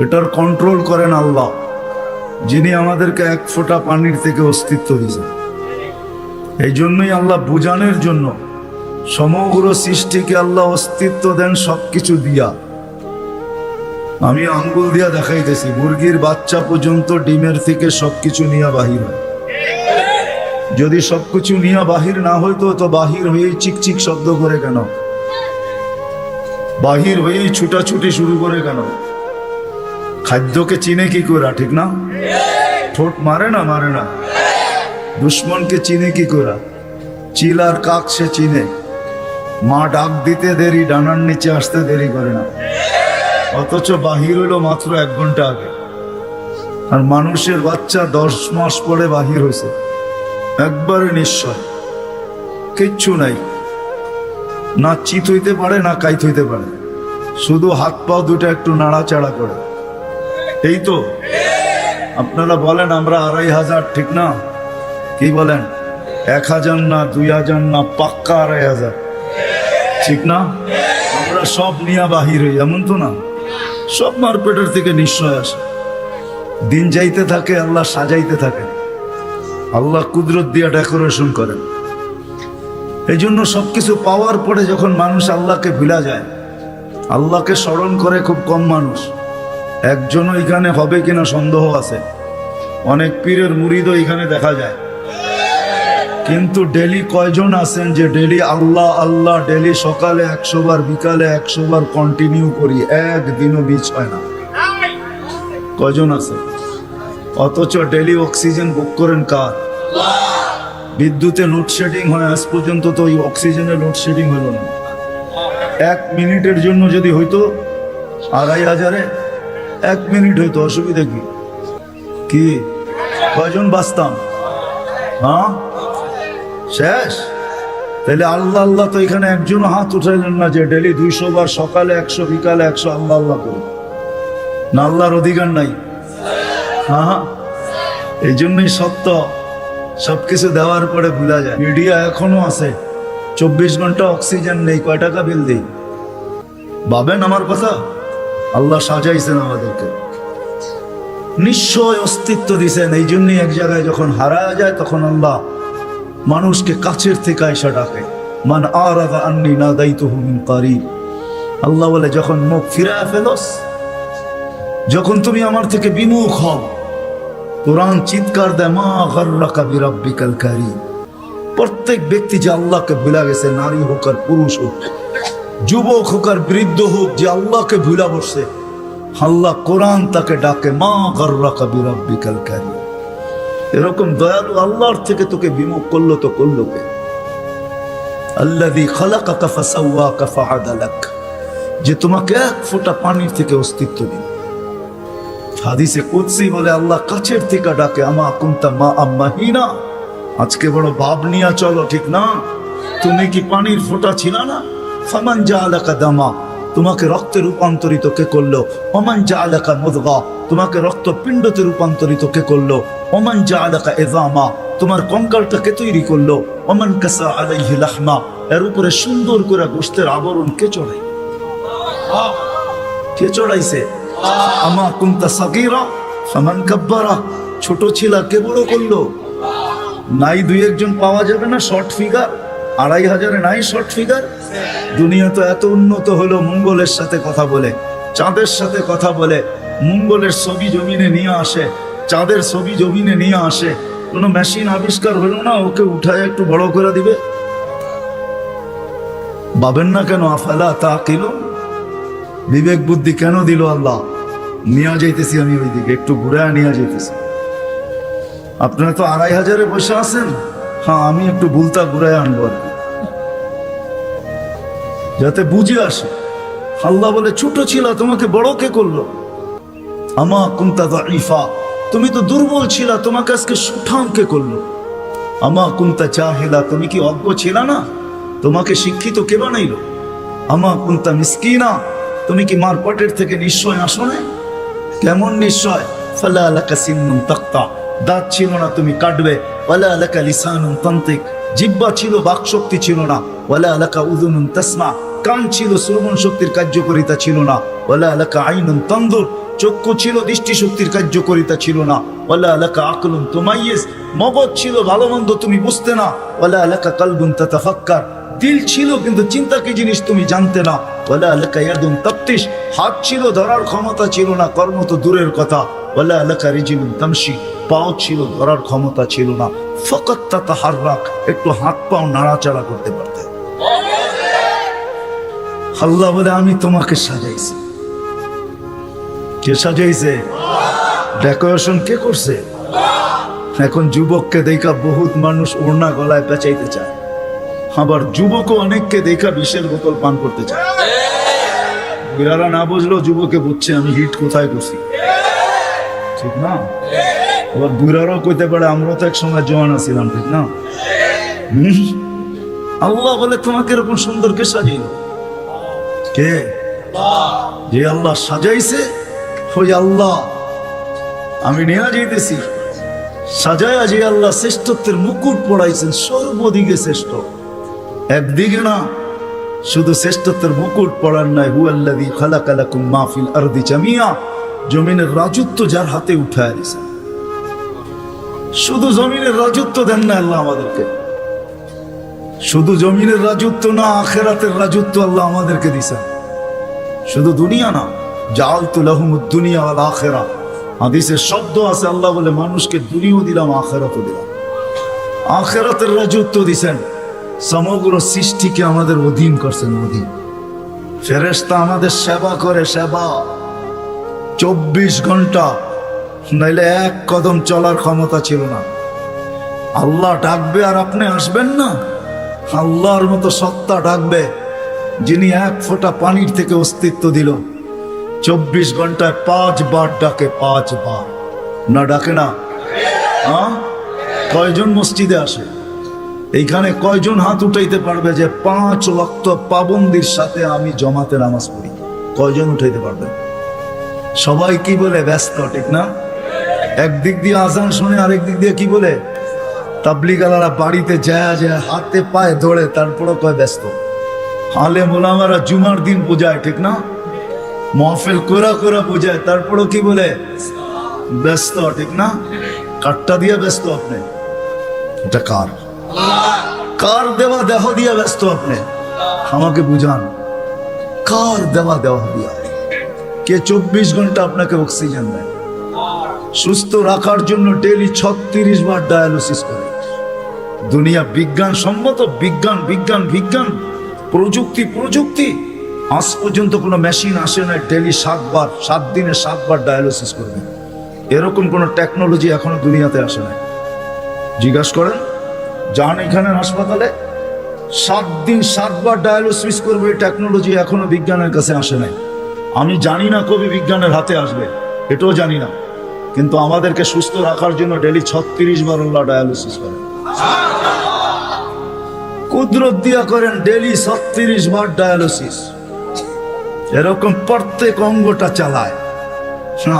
এটার কন্ট্রোল করেন আল্লাহ, যিনি আমাদেরকে এক ফোঁটা পানির থেকে অস্তিত্ব দিয়েছেন। এই জন্যই আল্লাহ বুঝানোর জন্য সমগ্র সৃষ্টিকে আল্লাহ অস্তিত্ব দেন সবকিছু দিয়া। আমি আঙ্গুল দিয়া দেখাইতেছি, মুরগির বাচ্চা পর্যন্ত ডিমের থেকে সবকিছু নিয়ে বাহির হয়। যদি সবকিছু নিয়ে বাহির না হইতো তো বাহির হয়েই চিকচিক শব্দ করে কেন? বাহির হয়েই ছুটাছুটি শুরু করে কেন? খাদ্যকে চিনে কি করে, ঠিক না? ঠোঁট মারে না? মারে না? দুশ্মনকে চিনে কি করা? চিল আর কাক সে চিনে। মা ডাক দিতে দেরি, ডানার নিচে আসতে দেরি করে না। অথচ বাহির হলো মাত্র 1 ঘন্টা আগে। আর মানুষের বাচ্চা 10 মাস পরে বাহির হয়েছে, একবারে নিশ্চয়, কিচ্ছু নাই, না চিত হইতে পারে না কাইত হইতে পারে, শুধু হাত পা দুটো একটু নাড়াচাড়া করে। এই তো আপনারা বলেন আমরা 2500, ঠিক না? কি বলেন? 1000 না, 2000 না, পাক্কা 2500, ঠিক না? আমরা সব নিয়ে বাহির হই, এমন তো না। সব মারপেটের থেকে নিশ্চয় আসে। দিন যাইতে থাকে, আল্লাহ সাজাইতে থাকে, আল্লাহ কুদরত দিয়ে ডেকোরেশন করেন। এই জন্য সবকিছু পাওয়ার পরে যখন মানুষ আল্লাহকে ভুলা যায়, আল্লাহকে স্মরণ করে খুব কম মানুষ। একজনও এখানে হবে কিনা সন্দেহ আছে। অনেক পীরের মুরিদও এখানে দেখা যায়, কিন্তু ডেলি কয়জন আছেন যে ডেলি আল্লাহ আল্লাহ, ডেলি সকালে 100 বার, বিকালে 100 বার কন্টিনিউ করি, একদিনও মিস হয় না? কয়জন আছে? অথচ ডেলি অক্সিজেন বুক করেন কার? বিদ্যুতে লোডশেডিং হয়, আজ পর্যন্ত তো ওই অক্সিজেনের লোডশেডিং হলো না। 1 মিনিটের জন্য যদি হইতো 2500-এ 1 মিনিট হইতো, অসুবিধা কি? কি কয়জন বাঁচতাম? হ্যাঁ, শেষ। তাহলে আল্লাহ আল্লাহ তো এখানে একজন হাত উঠাইলেন না যে ডেলি 200 বার, সকালে 100, বিকালে 100 আল্লাহ আল্লাহ করুন, না আল্লাহর অধিকার নাই? হ্যাঁ, এই জন্যই সত্য সবকিছু দেওয়ার পরে ভুলা যায়। মিডিয়া এখনো আছে, 24 ঘন্টা অক্সিজেন নেই, কয় টাকা বিল দিই? ভাবেন আমার কথা। আল্লাহ সাজাইছেন আমাদেরকে, নিশ্চয় অস্তিত্ব দিছেন। এই জন্যই এক জায়গায় যখন হারায় যায় তখন আল্লাহ মানুষকে কাছের থেকে আয়সা ডাকে, মান আরাদা আন্নি নাদাইতুহু মিন কারিব। আল্লাহ বলে যখন মুখ ফিরায় ফেলোস, যখন তুমি আমার থেকে বিমুখ হও, কোরআন চিৎকার দেয়, মা গাররাকা বিরাব্বিকাল কারীম। প্রত্যেক ব্যক্তি যে আল্লাহকে ভুলা গেছে, নারী হোক আর পুরুষ হোক, যুবক হোক আর বৃদ্ধ হোক, যে আল্লাহকে ভুলা বসছে, আল্লাহ কোরআন তাকে ডাকে, মা গাররাকা বিরাব্বিকাল কারীম। এরকম দয়ালু আল্লাহর থেকে তোকে বিমুখ করলো তো করলো কে? আল্লাযী খালাকাকা ফাসাওয়াকা ফাআদালাক, যে তোমাকে 1 ফোঁটা পানির থেকে অস্তিত্ব দিল। হাদিসে কুদসি বলে আল্লাহ কাছের থেকে ডাকে, আমা কুনতা মা আম্মাহিনা, আজকে বড় ভাব নিয়া চলো, ঠিক না? তুমি কি পানির ফোঁটা ছিল না? ফামান জাআলাকা দামা, তোমাকে রক্তে রূপান্তরিত কে করলো? ওমান জাআলাকা মুদগা, তোমাকে রক্তপিণ্ডতে রূপান্তরিত কে করলো? ওমান জাআলাকা ইযামা, তোমার কঙ্কালটা কে তৈরি করলো? ওমান কাসা আলাইহি লাহমা, এর উপরে সুন্দর করে গোশতের আবরণ কে চড়াই? কে চড়াইছে? আমা কুনতা সাগীরা ফামান কাব্বারা, ছোট ছিল কে বড় করলো? নাই 2-1 জন পাওয়া যাবে না শর্ট ফিগার? 2500-এ নাই শর্ট ফিগার? দুনিয়া তো এত উন্নত হলো, মঙ্গলের সাথে কথা বলে, চাঁদের সাথে কথা বলে, মঙ্গলের ছবি জমিনে নিয়ে আসে, চাঁদের ছবি জমিনে নিয়ে আসে। কোনো মেশিন আবিষ্কার হলো না ওকে উঠায় একটু বড় করে দিবে? ভাবেন না কেন? আফালা তাকিলুন, বিবেক বুদ্ধি কেন দিল আল্লাহ? নিয়ে যাইতেছি আমি ওইদিকে, একটু ঘুরে নিয়ে যাইতেছি। আপনারা তো 2500-এ বসে আছেন, হ্যাঁ আমি একটু ভুলতা ঘুরে আনবো আর কি, যাতে বুঝে আসে। আল্লাহ বলে ছোট ছিল, তোমাকে বড় কে করলো? আমা কুনতা দাঈফা, তুমি তো দুর্বল ছিল, তোমাকে আজকে সুঠাম কে করলো? আমা কুনতা জাহিলা, তুমি কি অজ্ঞ ছিল না? তোমাকে শিক্ষিত কে বানাইলো? আমা কুনতা মিসকিনা, তুমি কি মারপটের থেকে নিশ্চয় আসো না? কেমন নিশ্চয়? ফালা লাকা সিন্নুন তাক্তা, দাঁত ছিল না তুমি কাটবে। ওয়ালা লাকা লিসানুন তানতিক, জিহ্বা ছিল বাক শক্তি ছিল না। ওয়ালা লাকা উযুনুন তাসমা, কান ছিল শ্রবণ শক্তির কার্যকারিতা ছিল না। ওয়ালা লাকা আইনুন তানদুর, চক্ষু ছিল দৃষ্টি শক্তির কার্যকারিতা ছিল না। ওয়ালা লাকা আকলুন তুমাইয়িজ, মগজ ছিল ভালো মন্দ তুমি বুঝতে না। ওয়ালা লাকা কলবুন তাতাফাক্কার, দিল ছিল কিন্তু চিন্তা কি জিনিস তুমি জানতে না। ওয়ালা লাকা ইয়াদুন তাফতিশ, হাত ছিল ধরার ক্ষমতা ছিল না, কর্ম তো দূরের কথা। ওয়ালা লাকা রিজলুন তামশি, পাও ছিল ধরার ক্ষমতা ছিল না। ফাকাত তাতাহাররাক, একটু হাত পাও নাড়াচাড়া করতে পারতে। আল্লাহ বলে আমি তোমাকে সাজাইছি। কে সাজাইছে? ডেকোরেশন কে করছে? এখন যুবককে দেখা বহুত মানুষ ওড়না গলায় পেঁচাইতে চায়, আবার যুবকও অনেককে দেখা বিষের বোতল পান করতে চায়। বুড়ারা না বুঝলো যুবকে বুঝছে আমি হিট কোথায় করছি, ঠিক না? আবার বুড়ারাও কইতে পারে আমরা তো এক সময় জওয়ান আছিলাম, ঠিক না? আল্লাহ বলে তোমাকে এরকম সুন্দর কে সাজাইল? কে? যে আল্লাহ সাজাইছে ওই আল্লাহ আমি নিয়ে যাইতেছি। সাজায়া যে আল্লাহ শ্রেষ্ঠত্বের মুকুট পড়াইছেন, সর্বদিকে শ্রেষ্ঠ, একদিকে না, শুধু শ্রেষ্ঠত্বের মুকুট পড়ার নাই, হুয়াল্লাযী খালাকা লাকুম মা ফিল আরদি জামিয়া, জমিনের রাজত্ব যার হাতে উঠায় দিয়েছেন। শুধু জমিনের রাজত্ব দেন না আল্লাহ আমাদেরকে, শুধু জমিনের রাজত্ব না, আখিরাতের রাজত্ব আল্লাহ আমাদেরকে দিয়েছেন। শুধু দুনিয়া না, জাআলতু লাহুমুদ দুনিয়া ওয়াল আখিরা, হাদিসে শব্দ আছে আল্লাহ বলে মানুষকে দুনিয়াও দিলাম আখিরাতও দিলাম। আখিরাতের রাজত্ব দিয়েছেন, সমগ্র সৃষ্টিকে আমাদের অধীন করছেন, অধীন। ফেরেশতা আমাদের সেবা করে, সেবা 24 ঘন্টা, নাইলে এক কদম চলার ক্ষমতা ছিল না। আল্লাহ ডাকবে আর আপনি আসবেন না? আল্লাহর মতো সত্তা ডাকবে যিনি এক ফোঁটা পানির থেকে অস্তিত্ব দিল, 24 ঘন্টায় 5 বার ডাকে, 5 বার, না ডাকে না? কয়জন মসজিদে আসে? এইখানে কয়জন হাত উঠাইতে পারবে যে 5 ওয়াক্ত পাবন্দির সাথে আমি জমাতে নামাজ পড়ি? কয়জন উঠাইতে পারবে? সবাই কি বলে? ব্যস্ত, ঠিক না? একদিক দিয়ে আজান শুনে, আরেক দিক দিয়ে কি বলে? তাবলিগালারা বাড়িতে যায় যায় হাতে পায়ে ধরে, তারপরও কয় ব্যস্ত। আলেম ওলামারা জুমার দিন বোঝায়, ঠিক না? মাহফিল কোরা কোরা বোঝায়, তারপরও কি বলে? ব্যস্ত, ঠিক না? কাটটা দিয়ে ব্যস্ত আপনি, এটা কার? কার দেওয়া দেহ দিয়ে ব্যস্ত আপনি? আমাকে বুঝান, কার দেওয়া দেহ দিয়া? কে 24 ঘন্টা আপনাকে অক্সিজেন দেয়? সুস্থ রাখার জন্য ডেইলি 36 বার ডায়ালিসিস করে। দুনিয়া বিজ্ঞান সম্মত, বিজ্ঞান বিজ্ঞান বিজ্ঞান, প্রযুক্তি প্রযুক্তি, আজ পর্যন্ত কোনো মেশিন আসে না ডেইলি 7 বার, 7 দিনে 7 বার ডায়ালিসিস করবে। এরকম কোনো টেকনোলজি এখনো দুনিয়াতে আসে না। জিজ্ঞাসা করেন, যান এখানের হাসপাতালে, 7 দিন 7 বার ডায়ালিসিস করবে, এই টেকনোলজি এখনো বিজ্ঞানের কাছে আসে নাই। আমি জানি না কবে বিজ্ঞানের হাতে আসবে, এটাও জানি না, কিন্তু আমাদেরকে সুস্থ রাখার জন্য ডেইলি 36 বার আল্লাহ ডায়ালিসিস করেন। কুদরত দিয়া করেন ডেইলি 36 বার ডায়ালিসিস। এরকম প্রত্যেক অঙ্গটা চালায়।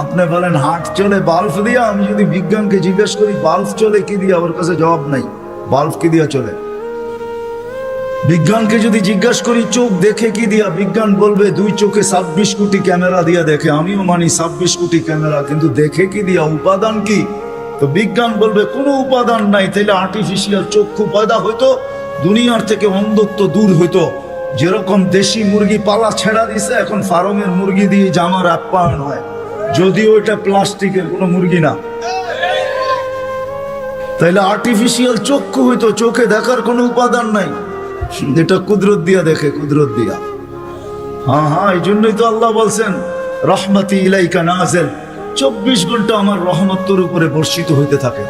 আপনি বলেন হার্ট চলে বাল্ব দিয়া, আমি যদি বিজ্ঞানকে জিজ্ঞেস করি বাল্ব চলে কি দিয়া, ওর কাছে জবাব নাই। বাল্ব কি দিয়া চলে? বিজ্ঞানকে যদি জিজ্ঞেস করি চোখ দেখে কি দিয়া, বিজ্ঞান বলবে 2 চোখে 26 কোটি ক্যামেরা দিয়া দেখে। আমিও মানি 26 কোটি ক্যামেরা, কিন্তু দেখে কি দিয়া? উপাদান কি? তো বিজ্ঞান বলবে কোনো উপাদান নাই। তাইলে আর্টিফিশিয়াল চক্ষু পয়দা হইতো, দুনিয়ার থেকে অন্ধত্ব দূর হইতো। যেরকম দেশি মুরগি পালা ছেড়া দিছে, এখন ফার্মের মুরগি দিয়ে জামার আপ্যায়ন হয়, যদিও এটা প্লাস্টিকের কোনো মুরগি না। তাইলে আর্টিফিশিয়াল চক্ষু হইতো, চোখে দেখার কোনো উপাদান নাই, এটা কুদরত দিয়া দেখে, কুদরত দিয়া। হ্যাঁ, এই জন্যই তো আল্লাহ বলছেন রহমতি ইলাইকা নাযিল, 24 ঘন্টা আমার রহমত তোর উপরে বর্ষিত হইতে থাকে।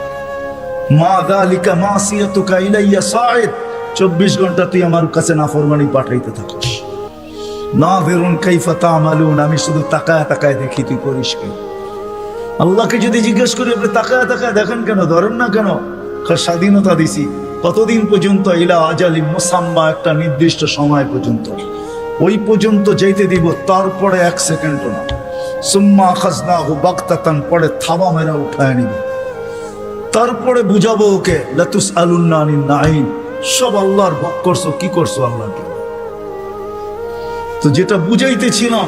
মা যালিকা মাসিয়াতুকা ইলাইয়া সাঈদ, 24 ঘন্টা তুই আমার কাছে নাফরমানি পাঠাইতে থাকিস। নাযিরুন কাইফা তা'মালুন, আমি শুধু তাকায় তাকায় দেখি তুই করিস কি। আল্লাহকে যদি জিজ্ঞেস করি আপনি তাকায় তাকায় দেখেন কেন, ধরেন না কেন? স্বাধীনতা দিছি কতদিন পর্যন্ত? ইলা আজালিম মুসাম্মা, একটা নির্দিষ্ট সময় পর্যন্ত, ওই পর্যন্ত যেতে দিব, তারপরে 1 সেকেন্ডও না। সুম্মা আখাযনাহু বাগতাতান, পরে থাবা মেরা উঠায় নিব, তারপরে বুঝাবো ওকে লাতুসআলুন্না আনিন নাঈম, সব আল্লাহর ভোগ করছো, কি করছো আল্লাহকে। তো যেটা বুঝাইতেছিলাম,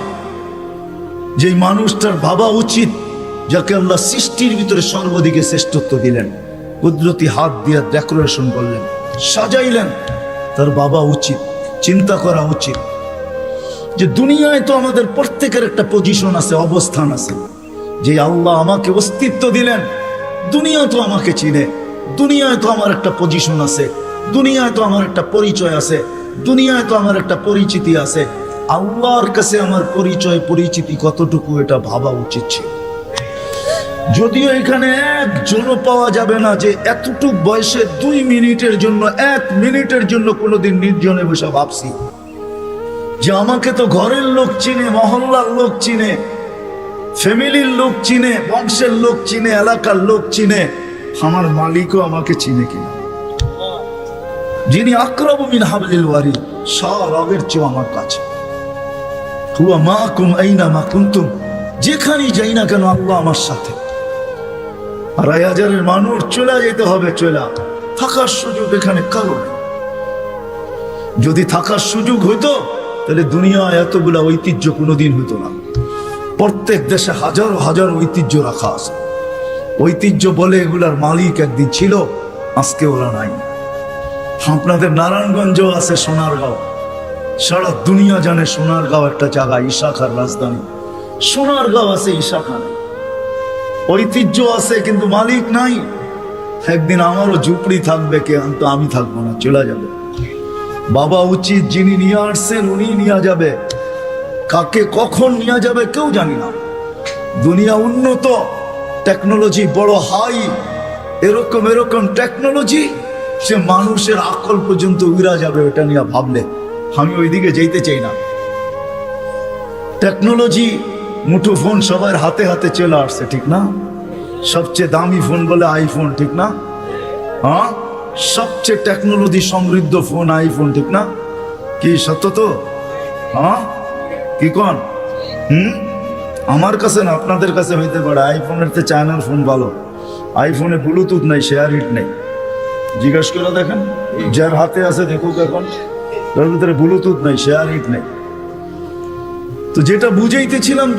যে মানুষটার ভাবা উচিত যাকে আল্লাহ সৃষ্টির ভিতরে সর্বদিকে শ্রেষ্ঠত্ব দিলেন, কুদরতি হাত দিয়ে ডেকোরেশন করলেন, সাজাইলেন, তার বাবা উচিত, চিন্তা করা উচিত যে দুনিয়ায় তো আমাদের প্রত্যেকের একটা পজিশন আছে, অবস্থান আছে। যে আল্লাহ আমাকে অস্তিত্ব দিলেন, দুনিয়া তো আমাকে চিনে, দুনিয়ায় তো আমার একটা পজিশন আছে, দুনিয়ায় তো আমার একটা পরিচয় আছে, দুনিয়ায় তো আমার একটা পরিচিতি আছে। আল্লাহর কাছে আমার পরিচয় পরিচিতি কতটুকু, এটা ভাবা উচিত ছিল। যদিও এখানে একজনও পাওয়া যাবে না যে এতটুক বয়সে 2 মিনিটের জন্য 1 মিনিটের জন্য কোনোদিন নির্জনে বসে ভাবছি যে আমাকে তো ঘরের লোক চিনে, মহল্লার লোক চিনে, ফ্যামিলির লোক চিনে, বংশের লোক চিনে, এলাকার লোক চিনে, আমার মালিকও আমাকে চিনে কিনা, যিনি আকরাবু মিন হাবলিল ওয়ারিদ, রগের চেয়ে আমার কাছে। হুয়া মাকুম আইনামা কুনতুম, যেখানেই যাই না কেন আল্লাহ আমার সাথে। 2,500 মানুষ চলে যেতে হবে, চলে থাকার সুযোগ এখানে কারো নেই। যদি থাকার সুযোগ হইতো তাহলে দুনিয়া এতগুলা ঐতিহ্য কোনোদিন হইতো না। প্রত্যেক দেশে হাজারো হাজার ঐতিহ্য রাখা আছে। ঐতিহ্য বলে এগুলার মালিক একদিন ছিল, আজকে ওরা নাই। আপনাদের নারায়ণগঞ্জ আছে সোনারগাঁও, সারা দুনিয়া জানে সোনারগাঁও একটা জায়গা, ঈশাখার রাজধানী। সোনারগাঁও আছে, ঈশাখা নেই। ঐতিহ্য আছে কিন্তু মালিক নাই। একদিন আমারও ঝুপড়ি থাকবে, কে তো আমি থাকবো না, চলে যাবে। বাবা উচিত, যিনি নিয়ে আসছেন উনি নিয়ে যাবে, কাকে কখন নিয়ে যাবে কেউ জানি না। দুনিয়া উন্নত, টেকনোলজি বড় হাই, এরকম এরকম টেকনোলজি সে মানুষের আকল পর্যন্ত উড়া যাবে। ওটা নিয়ে ভাবলে আমি ওইদিকে যেতে চাই না। টেকনোলজি, মুঠো ফোন সবার হাতে হাতে চলে আসছে, ঠিক না? সবচেয়ে দামি ফোন বলে আইফোন, ঠিক না? হ্যাঁ, সবচেয়ে টেকনোলজি সমৃদ্ধ ফোন আইফোন, ঠিক না? কি সত্য তো? হ্যাঁ, কি কোন? আমার কাছে না, আপনাদের কাছে হইতে পারে। আইফোনের তো চায়নার ফোন ভালো। আইফোনে ব্লুটুথ নাই, শেয়ার হিট নেই। জিজ্ঞেস করে দেখেন, যার হাতে আছে দেখুক, এখন তার ভিতরে ব্লুটুথ নাই, শেয়ার হিট নেই। তো যেটা বুঝাইতেছিলাম